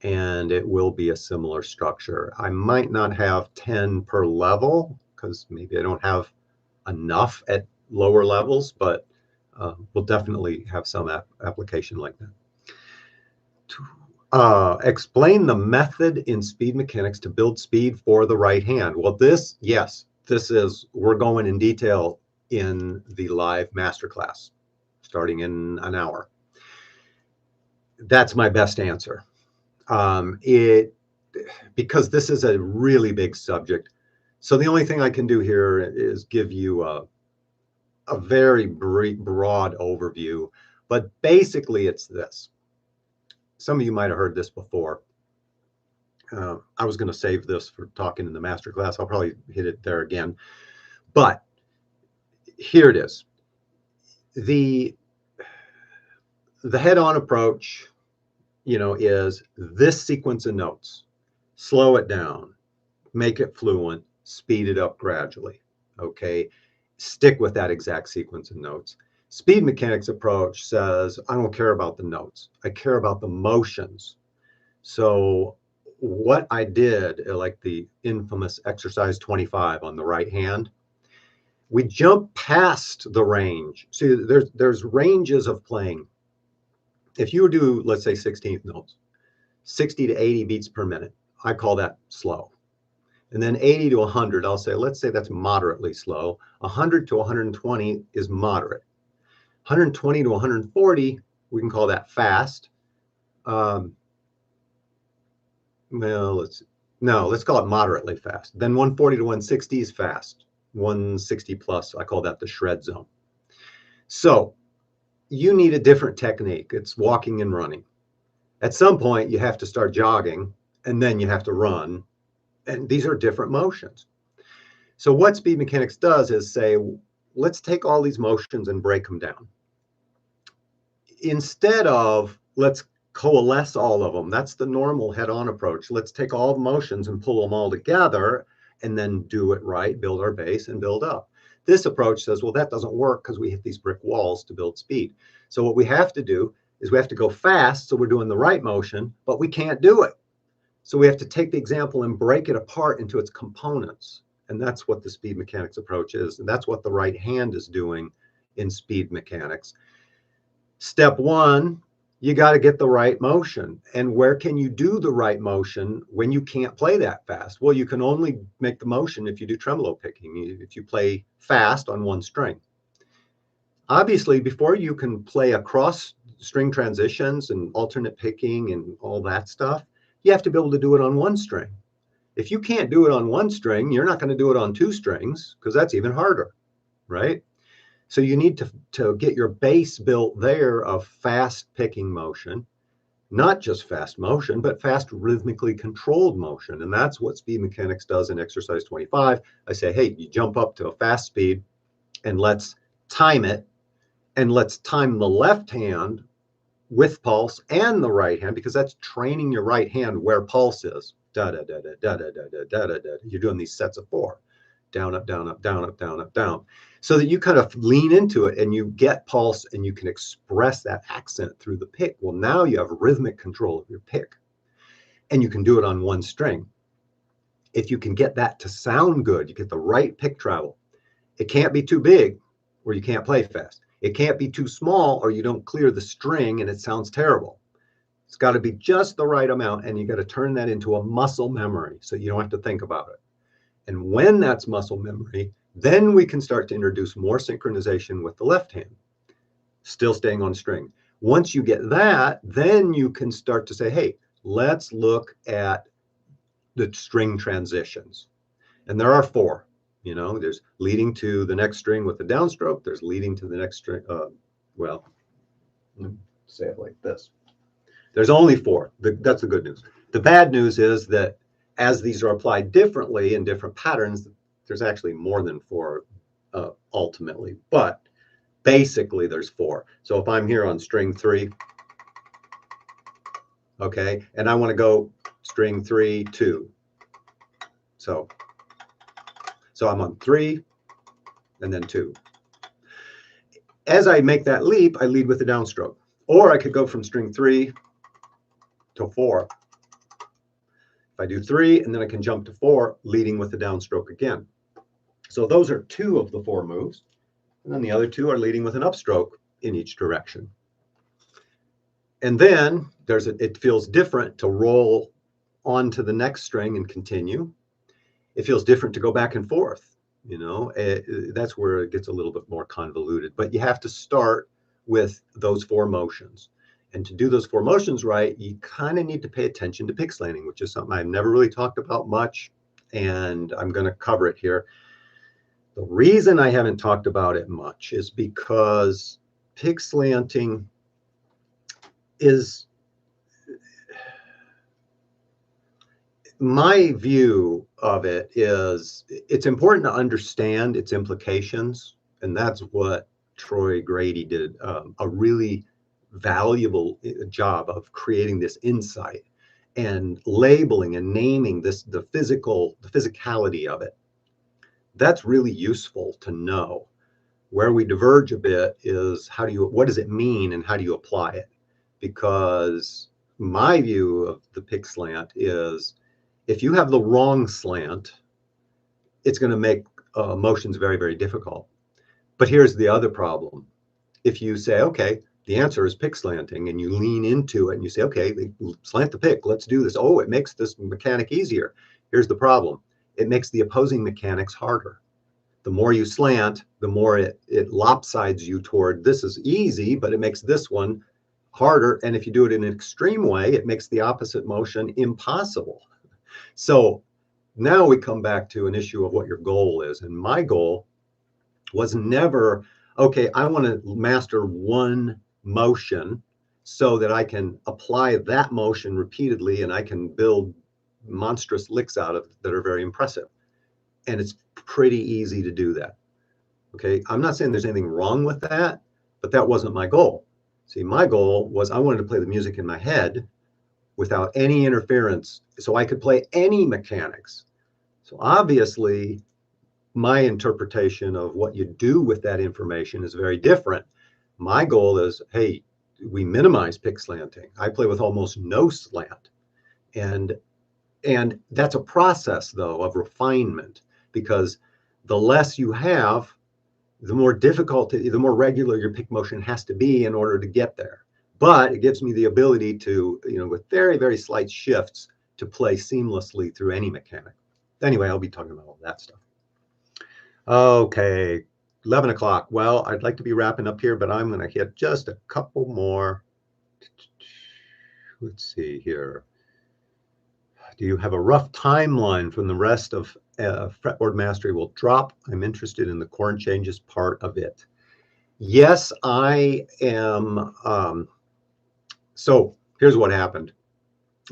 and it will be a similar structure. I might not have 10 per level because maybe I don't have enough at lower levels, but we'll definitely have some application like that. Explain the method in speed mechanics to build speed for the right hand. Well, yes, we're going in detail in the live masterclass starting in an hour. That's my best answer. Because this is a really big subject. So the only thing I can do here is give you a very broad overview, but basically it's this. Some of you might have heard this before. I was going to save this for talking in the masterclass. I'll probably hit it there again, but here it is. The head-on approach, is this sequence of notes. Slow it down, make it fluent, speed it up gradually. Okay, stick with that exact sequence of notes. Speed mechanics approach says, I don't care about the notes. I care about the motions. So what I did, like the infamous exercise 25 on the right hand, we jump past the range. See, there's ranges of playing. If you do, let's say 16th notes, 60 to 80 beats per minute, I call that slow. And then 80 to 100, let's say that's moderately slow. 100 to 120 is moderate. 120 to 140, we can call that fast. Well, let's call it moderately fast. Then 140 to 160 is fast. 160 plus, I call that the shred zone. So you need a different technique. It's walking and running. At some point, you have to start jogging, and then you have to run. And these are different motions. So what speed mechanics does is say, let's take all these motions and break them down. Instead of let's coalesce all of them. That's the normal head-on approach. Let's take all the motions and pull them all together and then do it right, build our base and build up. This approach says, well, that doesn't work because we hit these brick walls to build speed. So what we have to do is we have to go fast. So we're doing the right motion, but we can't do it. So we have to take the example and break it apart into its components. And that's what the speed mechanics approach is. And that's what the right hand is doing in speed mechanics. Step one, you got to get the right motion. And where can you do the right motion when you can't play that fast? Well, you can only make the motion if you do tremolo picking, if you play fast on one string. Obviously, before you can play across string transitions and alternate picking and all that stuff, you have to be able to do it on one string. If you can't do it on one string, you're not going to do it on two strings because that's even harder, right? So you need to get your base built there of fast picking motion, not just fast motion, but fast rhythmically controlled motion. And that's what speed mechanics does in exercise 25. I say, hey, you jump up to a fast speed and let's time it. And let's time the left hand with pulse and the right hand, because that's training your right hand where pulse is. Da da da da da da da da da da. You're doing these sets of 4. Down, up, down, up, down, up, down, up, down. So that you kind of lean into it and you get pulse and you can express that accent through the pick. Well, now you have rhythmic control of your pick and you can do it on one string. If you can get that to sound good, you get the right pick travel. It can't be too big or you can't play fast. It can't be too small or you don't clear the string and it sounds terrible. It's got to be just the right amount, and you got to turn that into a muscle memory so you don't have to think about it. And when that's muscle memory, then we can start to introduce more synchronization with the left hand, still staying on string. Once you get that, then you can start to say, hey, let's look at the string transitions. And there are 4. There's leading to the next string with the downstroke. There's leading to the next string. Well, let me say it like this. There's only 4. That's the good news. The bad news is that as these are applied differently in different patterns, there's actually more than 4 ultimately. But basically, there's 4. So if I'm here on string 3, okay, and I want to go string 3, 2. So I'm on 3 and then 2. As I make that leap, I lead with a downstroke. Or I could go from string 3 to 4. If I do 3 and then I can jump to 4, leading with the downstroke again. So those are 2 of the 4 moves. And then the other 2 are leading with an upstroke in each direction. And then it feels different to roll on to the next string and continue. It feels different to go back and forth. That's where it gets a little bit more convoluted. But you have to start with those 4 motions. And to do those 4 motions right, you kind of need to pay attention to pick slanting, which is something I've never really talked about much. And I'm going to cover it here. The reason I haven't talked about it much is because pick slanting is, my view of it is, it's important to understand its implications. And that's what Troy Grady did a really valuable job of creating this insight and labeling and naming the physicality of it. That's really useful to know. Where we diverge a bit is what does it mean and how do you apply it? Because my view of the pick slant is, if you have the wrong slant, it's going to make motions very, very difficult. But here's the other problem. If you say, okay, the answer is pick slanting, and you lean into it and you say, okay, slant the pick, let's do this. Oh, it makes this mechanic easier. Here's the problem. It makes the opposing mechanics harder. The more you slant, the more it lopsides you toward, this is easy, but it makes this one harder. And if you do it in an extreme way, it makes the opposite motion impossible. So now we come back to an issue of what your goal is. And my goal was never, okay, I want to master one motion so that I can apply that motion repeatedly and I can build monstrous licks out of it that are very impressive. And it's pretty easy to do that. Okay, I'm not saying there's anything wrong with that, but that wasn't my goal. See, my goal was, I wanted to play the music in my head without any interference, so I could play any mechanics. So obviously, my interpretation of what you do with that information is very different. My goal is, hey, we minimize pick slanting. I play with almost no slant. And that's a process, though, of refinement, because the less you have, the more difficult, the more regular your pick motion has to be in order to get there. But it gives me the ability to, with very, very slight shifts, to play seamlessly through any mechanic. Anyway, I'll be talking about all that stuff. Okay, 11 o'clock. Well, I'd like to be wrapping up here, but I'm going to hit just a couple more. Let's see here. Do you have a rough timeline from the rest of Fretboard Mastery will drop? I'm interested in the chord changes part of it. Yes, I am. So here's what happened.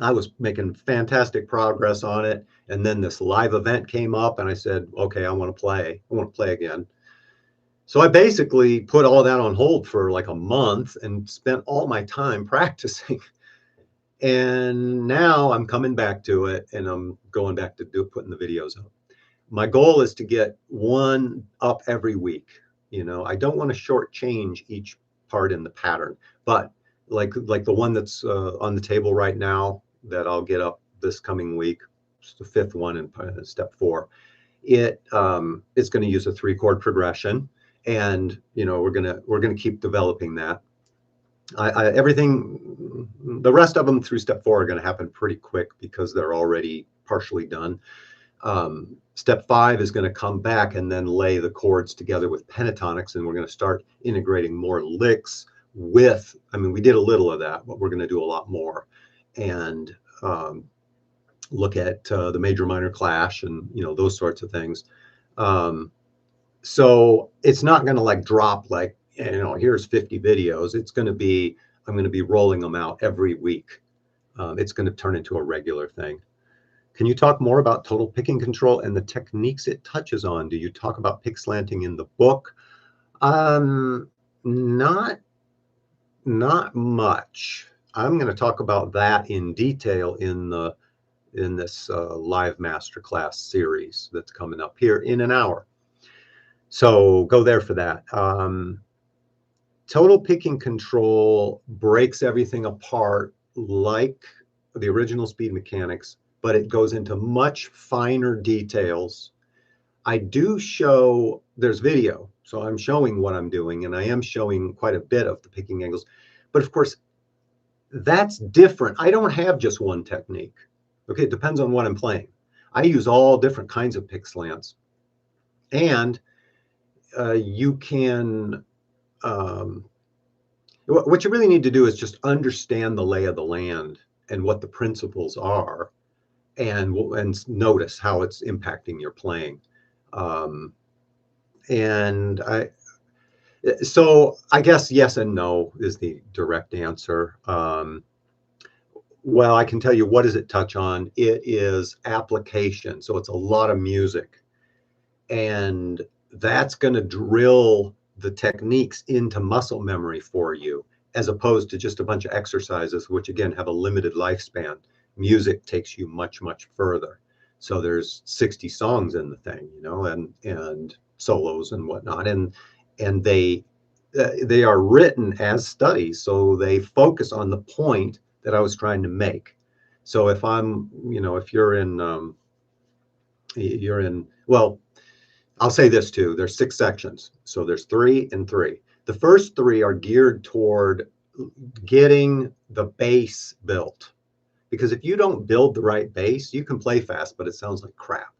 I was making fantastic progress on it. And then this live event came up and I said, okay, I want to play. I want to play again. So I basically put all that on hold for like a month and spent all my time practicing. And now I'm coming back to it and I'm going back to putting the videos up. My goal is to get one up every week. I don't want to shortchange each part in the pattern, but like the one that's on the table right now that I'll get up this coming week, it's the 5th one in step 4. It's going to use a 3-chord progression, and we're gonna keep developing that. Everything, the rest of them through step 4 are going to happen pretty quick because they're already partially done. Step 5 is going to come back and then lay the chords together with pentatonics, and we're going to start integrating more licks with, we did a little of that, but we're going to do a lot more, and look at the major minor clash and those sorts of things. So it's not going to like drop like, here's 50 videos. It's going to be, I'm going to be rolling them out every week. It's going to turn into a regular thing. Can you talk more about total picking control and the techniques it touches on? Do you talk about pick slanting in the book? Not much. I'm going to talk about that in detail in this live masterclass series that's coming up here in an hour. So go there for that. Total picking control breaks everything apart like the original speed mechanics, but it goes into much finer details. I do show, there's video, so I'm showing what I'm doing, and I am showing quite a bit of the picking angles. But of course, that's different. I don't have just one technique. Okay, it depends on what I'm playing. I use all different kinds of pick slants. And you can, what you really need to do is just understand the lay of the land and what the principles are, and notice how it's impacting your playing. And so I guess yes and no is the direct answer. Well, I can tell you, what does it touch on? It is application. So it's a lot of music, and that's going to drill the techniques into muscle memory for you, as opposed to just a bunch of exercises, which again have a limited lifespan. Music takes you much, much further. So there's 60 songs in the thing, you know, and solos and whatnot, and they are written as studies, so they focus on the point that I was trying to make. So if I'm, you know, if you're in, well, I'll say this too, there's 6 sections. So there's 3 and 3. The first 3 are geared toward getting the base built. Because if you don't build the right bass, you can play fast, but it sounds like crap.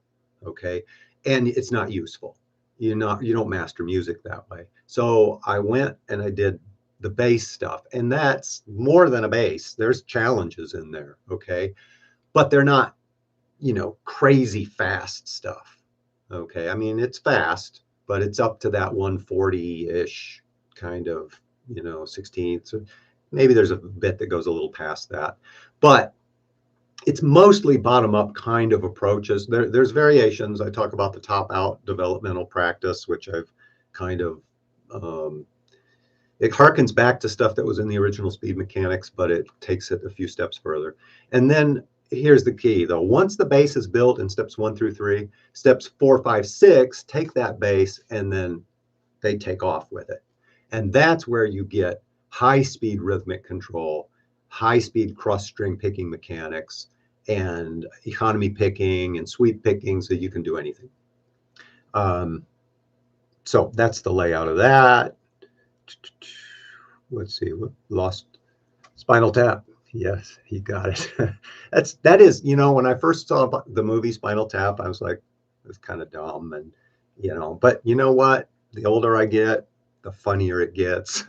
Okay. And it's not useful. You don't master music that way. So I went and I did the bass stuff, and that's more than a bass. There's challenges in there. Okay. But they're not, you know, crazy fast stuff. Okay. I mean, it's fast, but it's up to that 140-ish kind of, you know, 16th. So maybe there's a bit that goes a little past that, but it's mostly bottom-up kind of approaches. There's variations. I talk about the top-out developmental practice, which I've kind of, it harkens back to stuff that was in the original speed mechanics, but it takes it a few steps further. And then here's the key, though. Once the base is built in steps 1 through 3, steps 4, 5, 6 take that base and then they take off with it. And that's where you get high-speed rhythmic control, high-speed cross-string picking mechanics, and economy picking and sweep picking, so you can do anything. So that's the layout of that. Let's see, lost Spinal Tap. Yes, he got it. that is, you know, when I first saw the movie Spinal Tap, I was like, it's kind of dumb, and you know, but you know what? The older I get, the funnier it gets.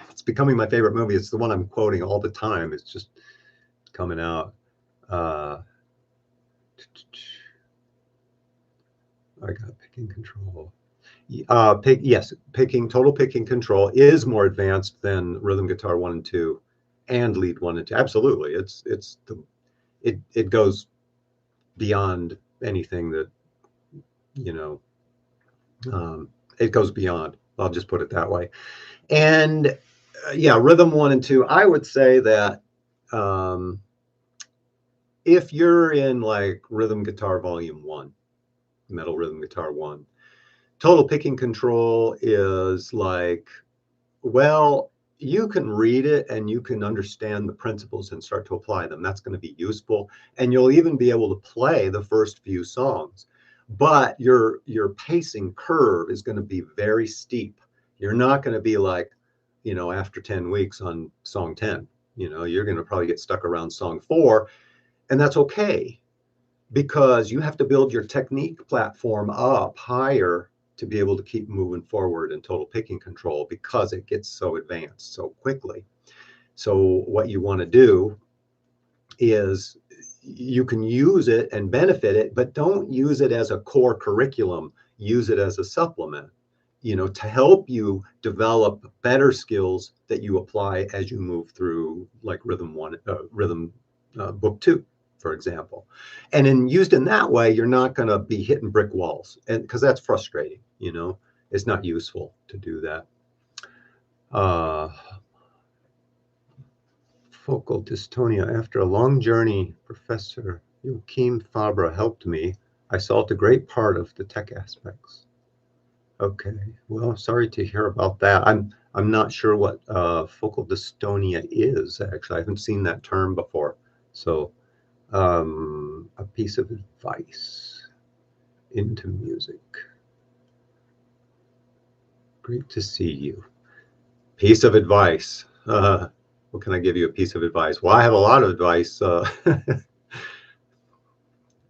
It's becoming my favorite movie. It's the one I'm quoting all the time. It's just coming out. I got picking control. Total picking control is more advanced than rhythm guitar 1 and 2 and lead 1 and 2. Absolutely. It goes beyond anything that, you know, it goes beyond. I'll just put it that way. And yeah, rhythm 1 and 2, I would say that if you're in like rhythm guitar volume 1, metal rhythm guitar 1, total picking control is like, well, you can read it and you can understand the principles and start to apply them. That's going to be useful. And you'll even be able to play the first few songs. But your pacing curve is going to be very steep. You're not going to be like, you know, after 10 weeks on song 10, you know, you're going to probably get stuck around song 4. And that's okay, because you have to build your technique platform up higher to be able to keep moving forward in total picking control, because it gets so advanced so quickly. So what you want to do is you can use it and benefit it, but don't use it as a core curriculum. Use it as a supplement, you know, to help you develop better skills that you apply as you move through, like rhythm book 2, for example. And then used in that way, you're not going to be hitting brick walls, and because that's frustrating, you know, it's not useful to do that. Focal dystonia. After a long journey, Professor Joachim Fabra helped me. I solved a great part of the tech aspects. Okay, well, sorry to hear about that. I'm not sure what focal dystonia is, actually. I haven't seen that term before. So a piece of advice into music. Great to see you. Piece of advice. What can I give you a piece of advice? Well, I have a lot of advice.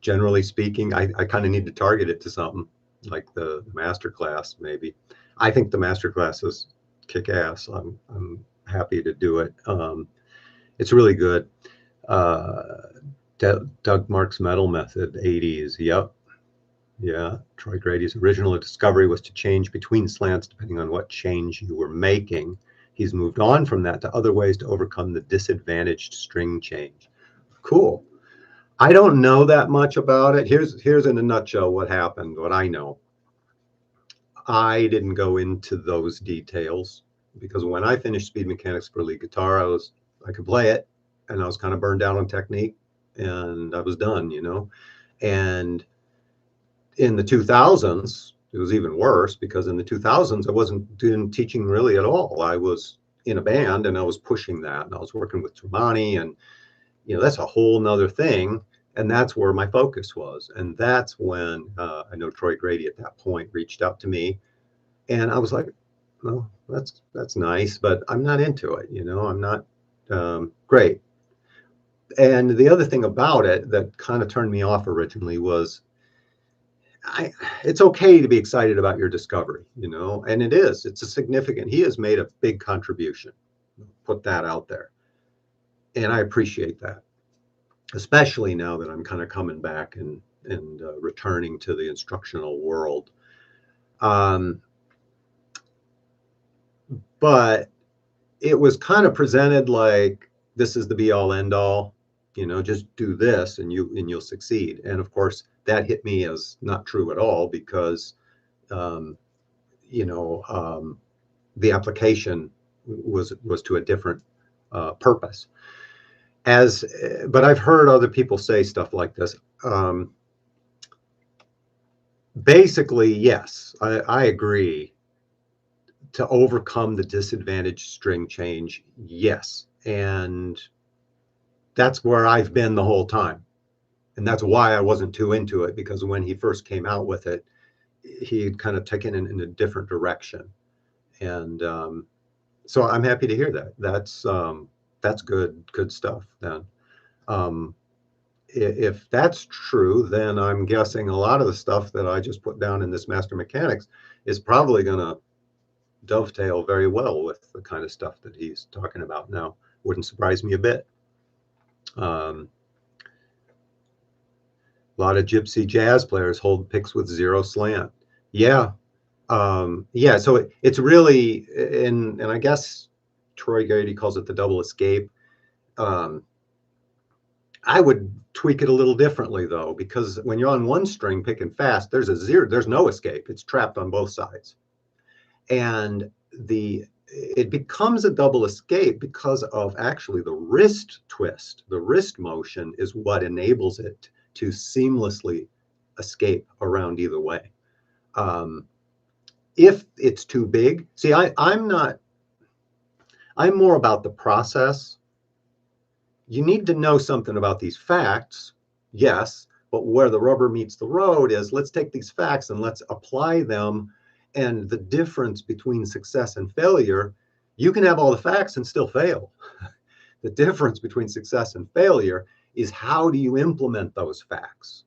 Generally speaking, I kind of need to target it to something like the master class, maybe. I think the master class is kick ass. I'm happy to do it. It's really good. Doug Mark's metal method, 80s. Yep. Yeah. Troy Grady's original discovery was to change between slants depending on what change you were making. He's moved on from that to other ways to overcome the disadvantaged string change. Cool. I don't know that much about it. Here's in a nutshell what happened, what I know. I didn't go into those details because when I finished Speed Mechanics for lead guitar, I could play it and I was kind of burned out on technique and I was done, you know. And in the 2000s, it was even worse because in the 2000s, I wasn't doing teaching really at all. I was in a band and I was pushing that and I was working with Tremonti and, you know, that's a whole nother thing. And that's where my focus was. And that's when I know Troy Grady at that point reached out to me. And I was like, well, that's nice, but I'm not into it. You know, I'm not great. And the other thing about it that kind of turned me off originally was it's okay to be excited about your discovery, you know, and it is. It's a significant, he has made a big contribution. Put that out there. And I appreciate that, especially now that I'm kind of coming back and returning to the instructional world. But it was kind of presented like this is the be all end all, you know, just do this and you'll succeed. And of course that hit me as not true at all because, you know, the application was to a different purpose. But I've heard other people say stuff like this. Basically, yes, I agree. To overcome the disadvantaged string change, yes. And that's where I've been the whole time. And that's why I wasn't too into it, because when he first came out with it, he had kind of taken it in a different direction. And so I'm happy to hear that. That's good stuff then. If that's true, then I'm guessing a lot of the stuff that I just put down in this Master Mechanics is probably going to dovetail very well with the kind of stuff that he's talking about now. Wouldn't surprise me a bit. A lot of gypsy jazz players hold picks with zero slant. Yeah. Yeah, so it's really, and I guess Troy Grady calls it the double escape. I would tweak it a little differently though, because when you're on one string picking fast, there's no escape. It's trapped on both sides. And it becomes a double escape because of actually the wrist twist. The wrist motion is what enables it to seamlessly escape around either way. If it's too big, see, I'm more about the process. You need to know something about these facts, yes, but where the rubber meets the road is let's take these facts and let's apply them. And the difference between success and failure, you can have all the facts and still fail. The difference between success and failure is how do you implement those facts,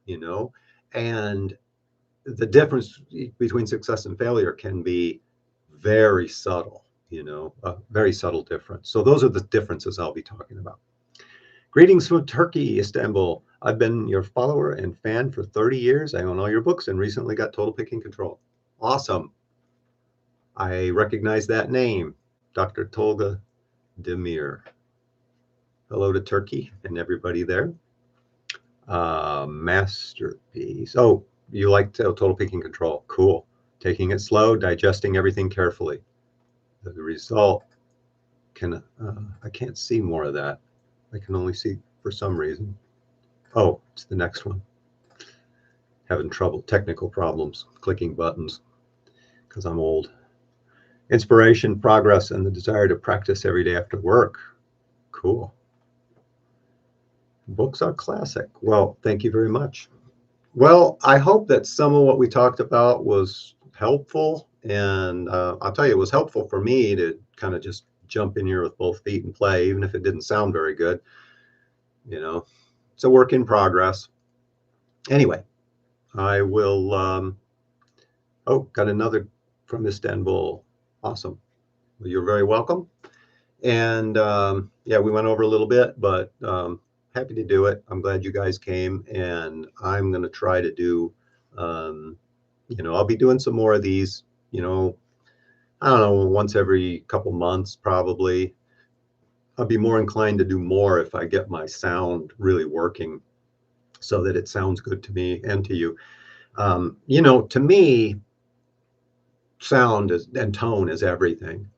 you know? And the difference between success and failure can be very subtle, you know, a very subtle difference. So those are the differences I'll be talking about. Greetings from Turkey, Istanbul. I've been your follower and fan for 30 years. I own all your books and recently got Total Picking Control. Awesome. I recognize that name, Dr. Tolga Demir. Hello to Turkey and everybody there. Masterpiece. Oh, you like Total Picking Control. Cool. Taking it slow, digesting everything carefully. The result can, I can't see more of that. I can only see for some reason. Oh, it's the next one. Having trouble, technical problems, clicking buttons because I'm old. Inspiration, progress, and the desire to practice every day after work. Cool. Books are classic. Well, thank you very much. Well, I hope that some of what we talked about was helpful. And I'll tell you, it was helpful for me to kind of just jump in here with both feet and play, even if it didn't sound very good. You know, it's a work in progress. Anyway, I will. Oh, got another from Istanbul. Awesome. Well, you're very welcome. And yeah, we went over a little bit, but happy to do it. I'm glad you guys came, and I'm going to try to do, I'll be doing some more of these, I don't know, once every couple months, probably. I'll be more inclined to do more if I get my sound really working so that it sounds good to me and to you. To me, sound and tone is everything.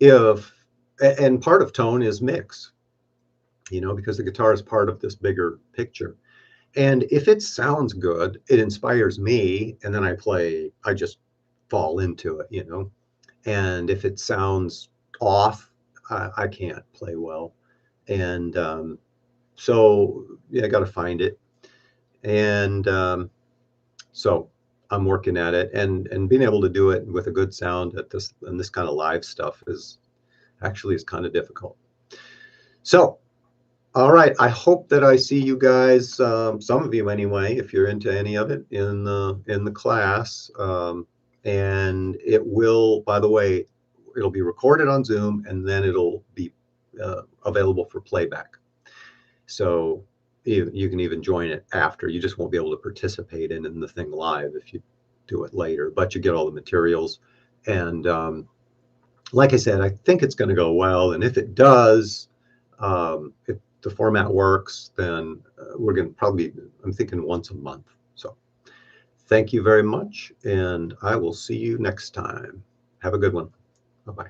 And part of tone is mix, because the guitar is part of this bigger picture. And if it sounds good, it inspires me, and then I just fall into it. And if it sounds off, I can't play well. And so, yeah, I got to find it. And so I'm working at it, and being able to do it with a good sound at this kind of live stuff is kind of difficult. So, all right. I hope that I see you guys, some of you anyway, if you're into any of it, in the class. And it will, by the way, it'll be recorded on Zoom, and then it'll be available for playback. So you can even join it after. You just won't be able to participate in the thing live if you do it later, but you get all the materials. And like I said, I think it's going to go well. And if it does, if the format works, then we're going to probably, I'm thinking once a month. So thank you very much, and I will see you next time. Have a good one. Bye-bye.